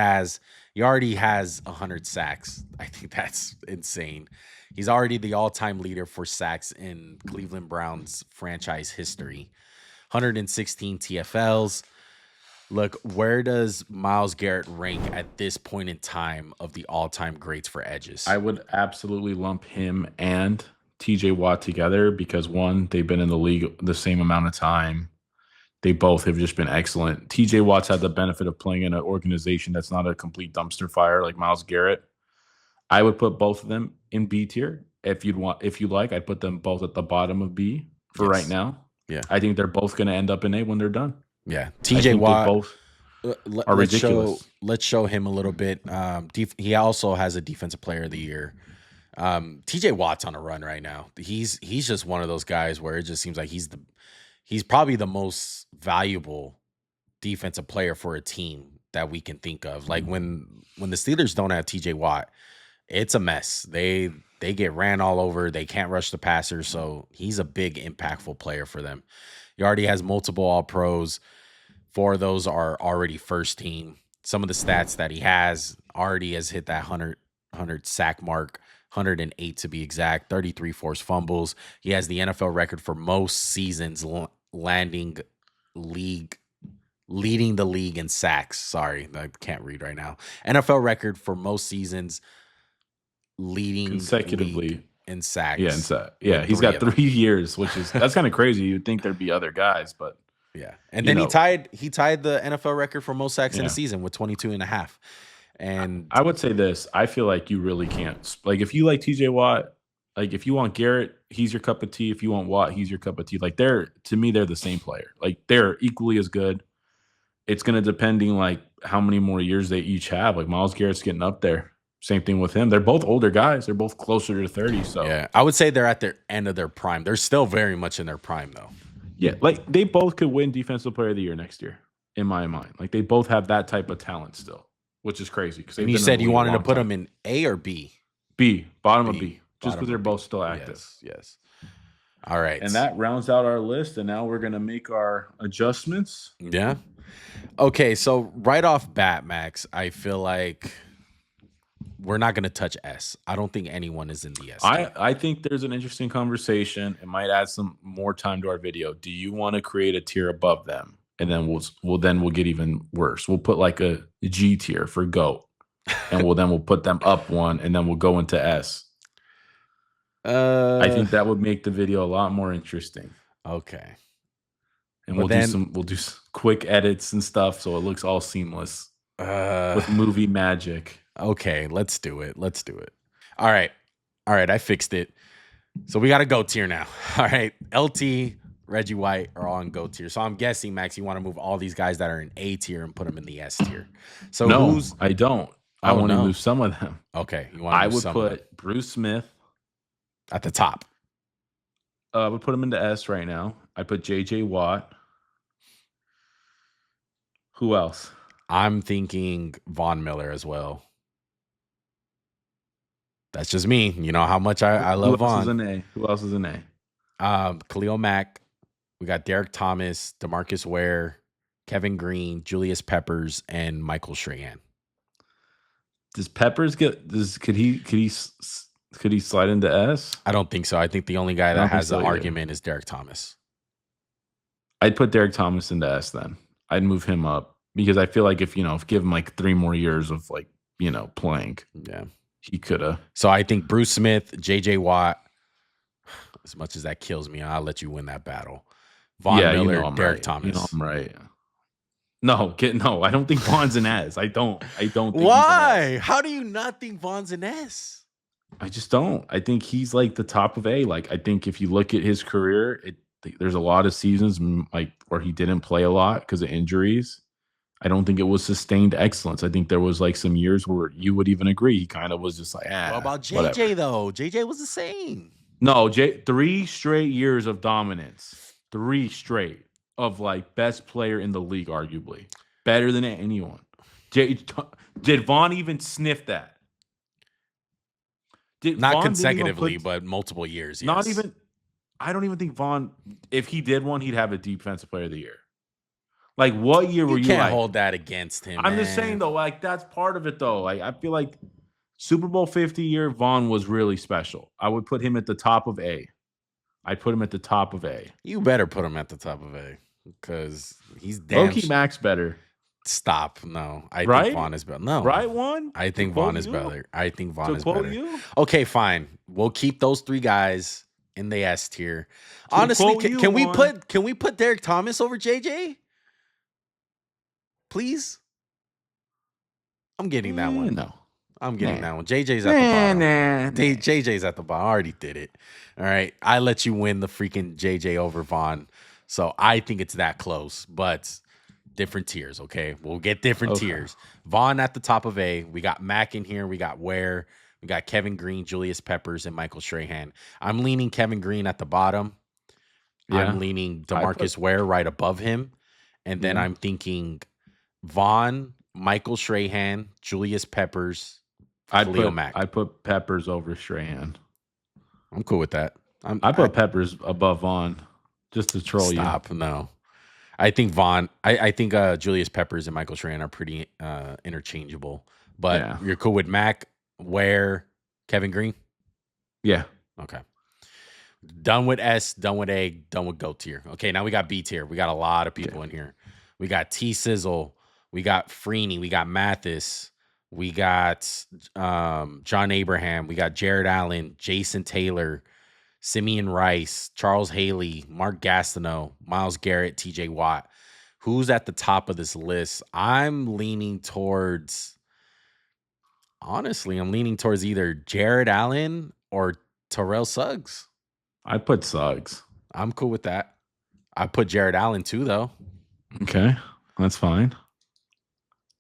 already has 100 sacks. I think that's insane. He's already the all-time leader for sacks in Cleveland Browns franchise history. 116 TFLs. Look, where does Myles Garrett rank at this point in time of the all-time greats for edges? I would absolutely lump him and TJ Watt together because, one, they've been in the league the same amount of time. They both have just been excellent. TJ Watt's had the benefit of playing in an organization that's not a complete dumpster fire like Myles Garrett. I would put both of them in B tier. If you like, I'd put them both at the bottom of B for right now. Yeah. I think they're both going to end up in A when they're done. Yeah. TJ Watt both are ridiculous. Let's show him a little bit. He also has a Defensive Player of the Year. TJ Watt's on a run right now. He's just one of those guys where it just seems like he's probably the most valuable defensive player for a team that we can think of. Like when the Steelers don't have TJ Watt, it's a mess. They get ran all over. They can't rush the passer, so he's a big impactful player for them. He already has multiple All-Pros. 4 of those are already first team. Some of the stats that he has already has hit that 100 sack mark, 108 to be exact, 33 forced fumbles. He has the NFL record for most seasons leading the league in sacks. Sorry, I can't read right now. NFL record for most seasons leading consecutively in sacks. Yeah, he's got 3 years, that's kind of crazy. You'd think there'd be other guys, but yeah. And then he tied the NFL record for most sacks in a season with 22 and a half. And I would say this, I feel like you really can't. Like if you like TJ Watt, like if you want Garrett, he's your cup of tea. If you want Watt, he's your cup of tea. Like to me, they're the same player. Like they're equally as good. It's going to depending like how many more years they each have. Like Myles Garrett's getting up there. Same thing with him. They're both older guys. They're both closer to 30. So yeah, I would say they're at their end of their prime. They're still very much in their prime though. Yeah, like they both could win Defensive Player of the Year next year, in my mind. Like they both have that type of talent still, which is crazy. And you said you wanted to put them in A or B? B, bottom of B, just because they're both still active. Yes. All right. And that rounds out our list, and now we're going to make our adjustments. Yeah. Okay, so right off bat, Max, I feel like we're not going to touch S. I don't think anyone is in the S. I think there's an interesting conversation. It might add some more time to our video. Do you want to create a tier above them? And then we'll get even worse. We'll put like a G tier for GOAT. And we'll put them up one, and then we'll go into S. I think that would make the video a lot more interesting. Okay. And we'll do some quick edits and stuff so it looks all seamless with movie magic. Okay, let's do it. All right, I fixed it. So we got a GOAT tier now. All right, LT, Reggie White are all in GOAT tier. So I'm guessing, Max, you want to move all these guys that are in A tier and put them in the S tier. So no, I don't. I want to move some of them. Okay, I would put Bruce Smith at the top. I would put him into S right now. I put JJ Watt. Who else? I'm thinking Von Miller as well. That's just me. You know how much I love Von. Who else is an A? Khalil Mack. We got Derrick Thomas, Demarcus Ware, Kevin Green, Juluis Peppers, and Michael Strahan. Does Peppers could he slide into S? I don't think so. I think the only guy that has an argument is Derrick Thomas. I'd put Derrick Thomas into S then. I'd move him up. because I feel like if give him like 3 more years of like playing, Yeah. he could have. So I think Bruce Smith, JJ Watt, as much as that kills me, I'll let you win that battle. Von Miller, I'm Derrick right. Thomas. I'm right. No, I don't think Von's an S. I don't think Why? he's an S. How do you not think Von's an S? I just don't. I think he's like the top of A. Like I think if you look at his career, there's a lot of seasons like where he didn't play a lot because of injuries. I don't think it was sustained excellence. I think there was like some years where you would even agree he kind of was just like, What about JJ whatever. though? JJ was the same. No, 3 straight years of dominance. 3 straight of like best player in the league, arguably better than anyone. Did Von even sniff that? Not consecutively, but multiple years. Yes. Not even. I don't even think Von. If he did one, he'd have a defensive player of the year. Like what year were you? Can't hold that against him. I'm just saying though, like that's part of it though. Like I feel like Super Bowl 50 year Von was really special. I would put him at the top of A. I'd put him at the top of A. You better put him at the top of A because he's damn. Low-key Max better. Stop. No. I think Von is better. No. Right one? I think Von is better. I think Von is better. You? Okay, fine. We'll keep those 3 guys in the S tier. Honestly, can we put Derrick Thomas over JJ? Please? I'm getting that one. No. I'm getting that one. JJ's at the bottom. JJ's at the bottom. I already did it. All right. I let you win the freaking JJ over Von. So I think it's that close, but different tiers, okay? We'll get different tiers. Von at the top of A. We got Mack in here. We got Ware. We got Kevin Green, Juluis Peppers, and Michael Strahan. I'm leaning Kevin Green at the bottom. Yeah. I'm leaning Demarcus Ware right above him. And then I'm thinking Von, Michael Strahan, Juluis Peppers, Khalil Mack. I put Peppers over Strahan. I'm cool with that. I put Peppers above Von just to troll you. Stop. No. I think Von, I think Juluis Peppers and Michael Strahan are pretty interchangeable. But you're cool with Mack, Ware, Kevin Green? Yeah. Okay. Done with S, done with A, done with GOAT tier. Okay, now we got B tier. We got a lot of people in here. We got Sizzle. We got Freeney. We got Mathis. We got John Abraham. We got Jared Allen, Jason Taylor, Simeon Rice, Charles Hailey, Mark Gastineau, Myles Garrett, TJ Watt. Who's at the top of this list? I'm leaning towards either Jared Allen or Terrell Suggs. I put Suggs. I'm cool with that. I put Jared Allen too, though. Okay, that's fine.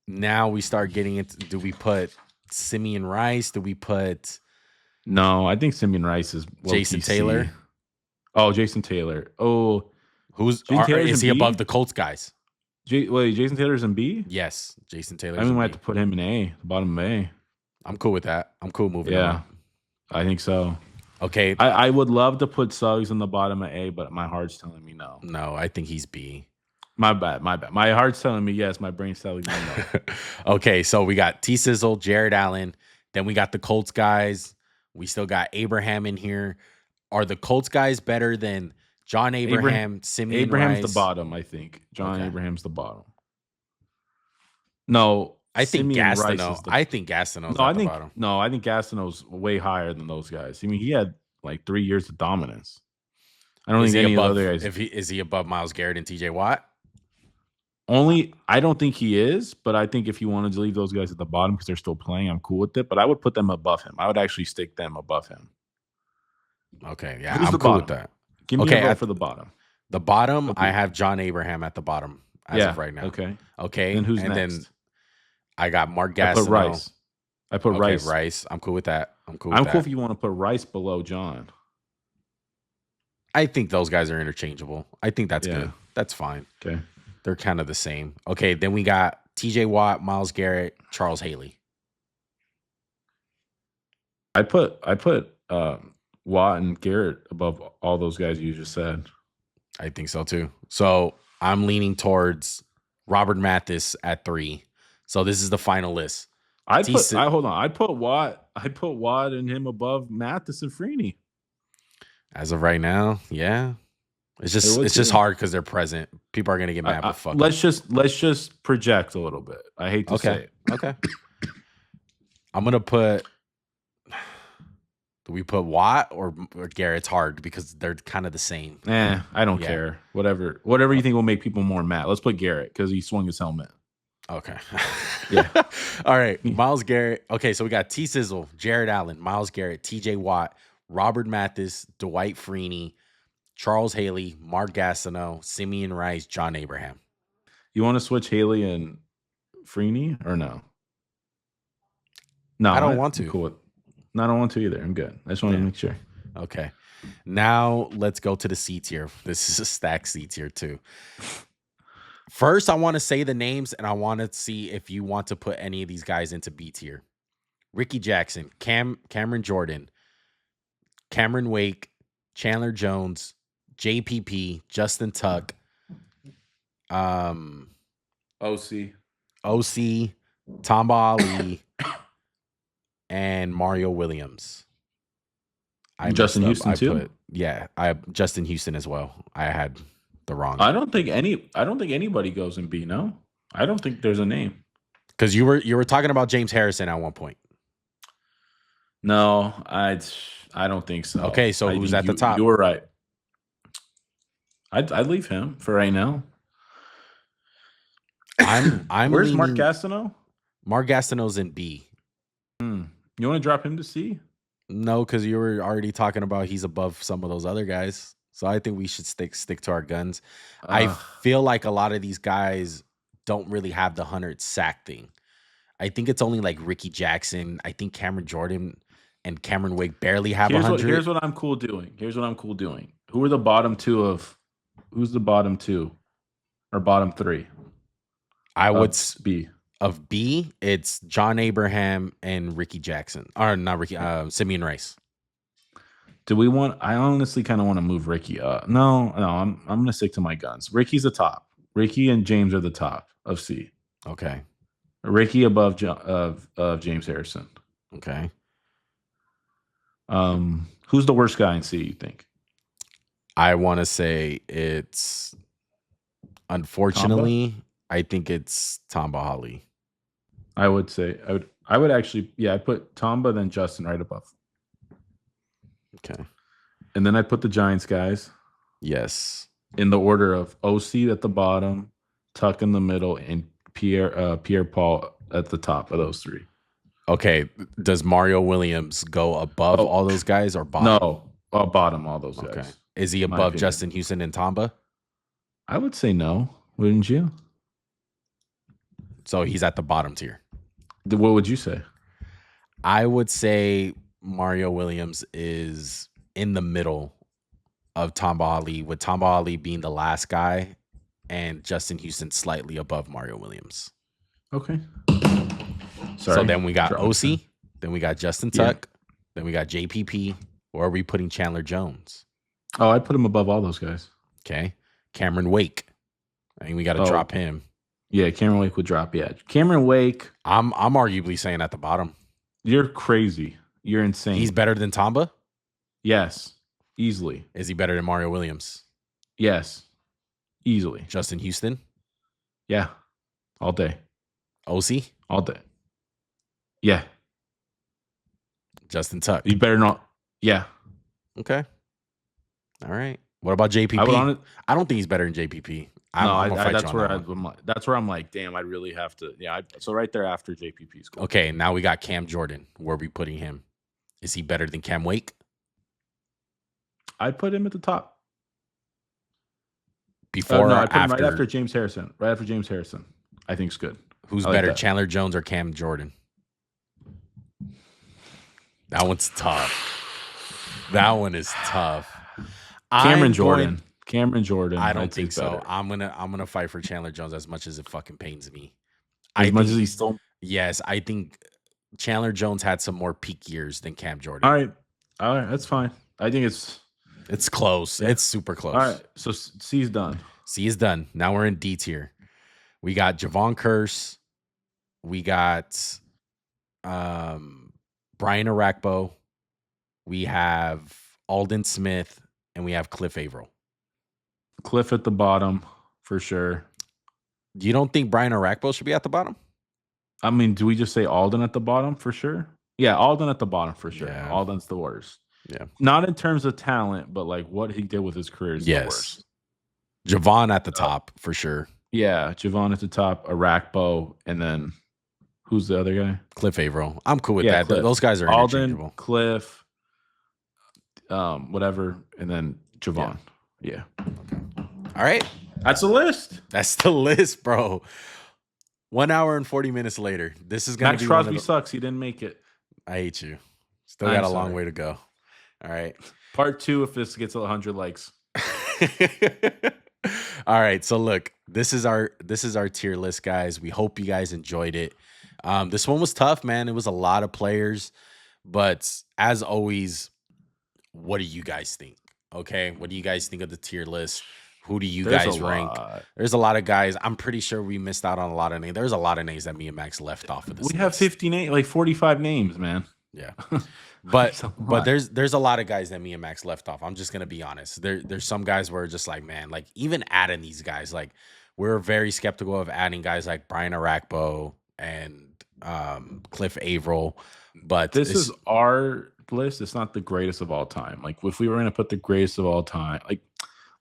Now we start getting into, do we put Simeon Rice? Do we put... No, I think Simeon Rice is Jason Taylor. Oh, Jason Taylor. Oh, is he above the Colts guys? Wait, Jason Taylor's in B? Yes, Jason Taylor. I mean, we have to put him in A, the bottom of A. I'm cool with that. I'm cool moving on. Yeah, I think so. Okay. I would love to put Suggs in the bottom of A, but my heart's telling me no. No, I think he's B. My bad. My heart's telling me yes. My brain's telling me no. Okay, so we got T-Sizzle, Jared Allen. Then we got the Colts guys. We still got Abraham in here. Are the Colts guys better than John Abraham, Simeon Abraham's Rice? the bottom, I think. Abraham's the bottom. No, I think Gastineau. I think Gastineau's at the bottom. No, I think Gastineau's way higher than those guys. I mean, he had like 3 years of dominance. I don't think any of the other guys. Is he above Myles Garrett and TJ Watt? I don't think he is, but I think if you wanted to leave those guys at the bottom because they're still playing, I'm cool with it. But I would put them above him. I would actually stick them above him. Okay, yeah, I'm cool with that. Give me a vote for the bottom. The bottom, I have John Abraham at the bottom as of right now. Okay. And who's next? Then I got Mark Gastineau. I put Rice. I put Rice. Rice. I'm cool with that. I'm cool if you want to put Rice below John. I think those guys are interchangeable. I think that's good. That's fine. Okay. They're kind of the same. Okay, then we got TJ Watt, Myles Garrett, Charles Hailey. I put Watt and Garrett above all those guys you just said. I think so too. So I'm leaning towards Robert Mathis at 3. So this is the final list. Hold on. I put Watt and him above Mathis and Freeney. As of right now, yeah. It's just hard because they're present. People are gonna get mad, but fuck. Let's just project a little bit. I hate to say it. Okay. I'm gonna put. Do we put Watt or Garrett's hard because they're kind of the same? I don't care. Whatever you think will make people more mad. Let's put Garrett because he swung his helmet. Okay. Yeah. All right. Myles Garrett. Okay, so we got T Sizzle, Jared Allen, Myles Garrett, TJ Watt, Robert Mathis, Deight Freeney, Charles Hailey, Mark Gastineau, Simeon Rice, John Abraham. You want to switch Hailey and Freeney or no? No, I don't want to. Cool. No, I don't want to either. I'm good. I just want to make sure. Okay. Now let's go to the C tier. This is a stacked C tier too. First, I want to say the names, and I want to see if you want to put any of these guys into B tier. Ricky Jackson, Cameron Jordan, Cameron Wake, Chandler Jones, JPP, Justin Tuck, OC, Tamba Hali, and Mario Williams. Justin Houston too? I have Justin Houston as well. I had the wrong. I don't think anybody goes in B. No, I don't think there's a name. Because you were talking about James Harrison at one point. No, I don't think so. Okay, so who's at the top? You were right. I'd leave him for right now. I'm Where's Mark Gastineau? Mark Gastineau's in B. You want to drop him to C? No, because you were already talking about he's above some of those other guys. So I think we should stick to our guns. I feel like a lot of these guys don't really have the 100 sack thing. I think it's only like Ricky Jackson. I think Cameron Jordan and Cameron Wake barely have 100. Here's what I'm cool doing. Who are the bottom two of? Who's the bottom two or bottom three? I would B. Of B, it's John Abraham and Ricky Jackson. Or not Ricky, Simeon Rice. Do we want? I honestly kind of want to move Ricky up. No, I'm gonna stick to my guns. Ricky's the top. Ricky and James are the top of C. Okay. Ricky above of James Harrison. Okay. Who's the worst guy in C, you think? I want to say it's, unfortunately, I think it's Tamba Hali. I would say I would actually, I'd put Tamba then Justin right above. Okay. And then I'd put the Giants guys. Yes. In the order of OC at the bottom, Tuck in the middle, and Pierre Paul at the top of those three. Okay. Does Mario Williams go above all those guys or bottom? No, bottom all those guys. Okay. Is he above Justin Houston and Tamba? I would say no. Wouldn't you? So he's at the bottom tier. What would you say? I would say Mario Williams is in the middle of Tamba Hali, with Tamba Hali being the last guy and Justin Houston slightly above Mario Williams. Okay. So then we got OC, then we got Justin Tuck, then we got JPP. Or are we putting Chandler Jones? Oh, I'd put him above all those guys. Okay. Cameron Wake. I think we got to drop him. Yeah, Cameron Wake would drop. Yeah, Cameron Wake. I'm arguably saying at the bottom. You're crazy. You're insane. He's better than Tamba? Yes, easily. Is he better than Mario Williams? Yes, easily. Justin Houston? Yeah, all day. OC? All day. Yeah. Justin Tuck? You better not. Yeah. Okay. All right. What about JPP? I don't think he's better than JPP. That's where I'm like, damn, I really have to. Yeah. So right there after JPP's goal. Okay. Now we got Cam Jordan. Where are we putting him? Is he better than Cam Wake? I'd put him at the top. Before or I'd put him after? Right after James Harrison. Right after James Harrison. I think it's good. Who's better, Chandler Jones or Cam Jordan? That one's tough. That one is tough. Cameron Jordan. I don't think so. I'm gonna fight for Chandler Jones as much as it fucking pains me. As much as he still. Yes, I think Chandler Jones had some more peak years than Cam Jordan. All right, that's fine. I think it's close. Yeah. It's super close. All right, so C's done. C is done. Now we're in D tier. We got Javon Kerse. We got Brian Orakpo. We have Aldon Smith, and we have Cliff Avril. Cliff at the bottom for sure. You don't think Brian Orakpo should be at the bottom? I mean, do we just say Aldon at the bottom for sure? Yeah, Aldon at the bottom for sure. Yeah. Aldon's the worst. Yeah. Not in terms of talent, but like what he did with his career is the worst. Javon at the top for sure. Yeah, Javon at the top, Orakpo, and then who's the other guy? Cliff Avril. I'm cool with that. Cliff. Those guys are interchangeable. Aldon, Cliff, whatever, and then Javon. Yeah. Okay. All right. That's the list. That's the list, bro. 1 hour and 40 minutes later. This is going to be Max Crosby sucks. He didn't make it. I hate you. Still got a long way to go. All right. Part 2 if this gets 100 likes. All right. So look, this is our tier list, guys. We hope you guys enjoyed it. This one was tough, man. It was a lot of players, but as always, what do you guys think? Okay. What do you guys think of the tier list? Who do you guys rank? There's a lot of guys. I'm pretty sure we missed out on a lot of names. There's a lot of names that me and Max left off of this. We have 50 names, like 45 names, man. Yeah. But there's a lot of guys that me and Max left off. I'm just gonna be honest. There's some guys where just like, man, like even adding these guys, like we're very skeptical of adding guys like Brian Orakpo and Cliff Avril. But this is our list. It's not the greatest of all time. Like if we were gonna put the greatest of all time, like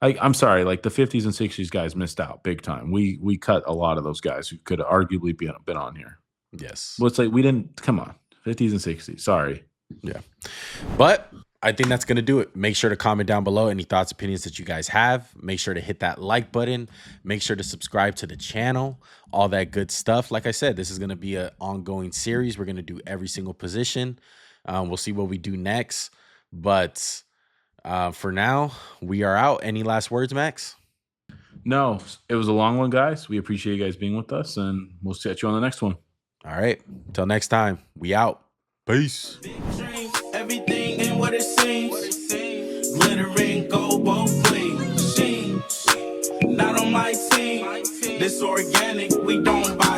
I'm sorry, like the 50s and 60s guys missed out big time. We cut a lot of those guys who could arguably been on here. Yes. Well, it's like we didn't. Come on, 50s and 60s. Sorry. Yeah. But I think that's going to do it. Make sure to comment down below any thoughts, opinions that you guys have. Make sure to hit that like button. Make sure to subscribe to the channel. All that good stuff. Like I said, this is going to be an ongoing series. We're going to do every single position. We'll see what we do next. But for now, we are out. Any last words, Max? No, it was a long one, guys. We appreciate you guys being with us, and we'll catch you on the next one. All right. Until next time, we out. Peace. Everything ain't what it seems. Glittering gold, both clean. Not on my team. This organic, we don't buy.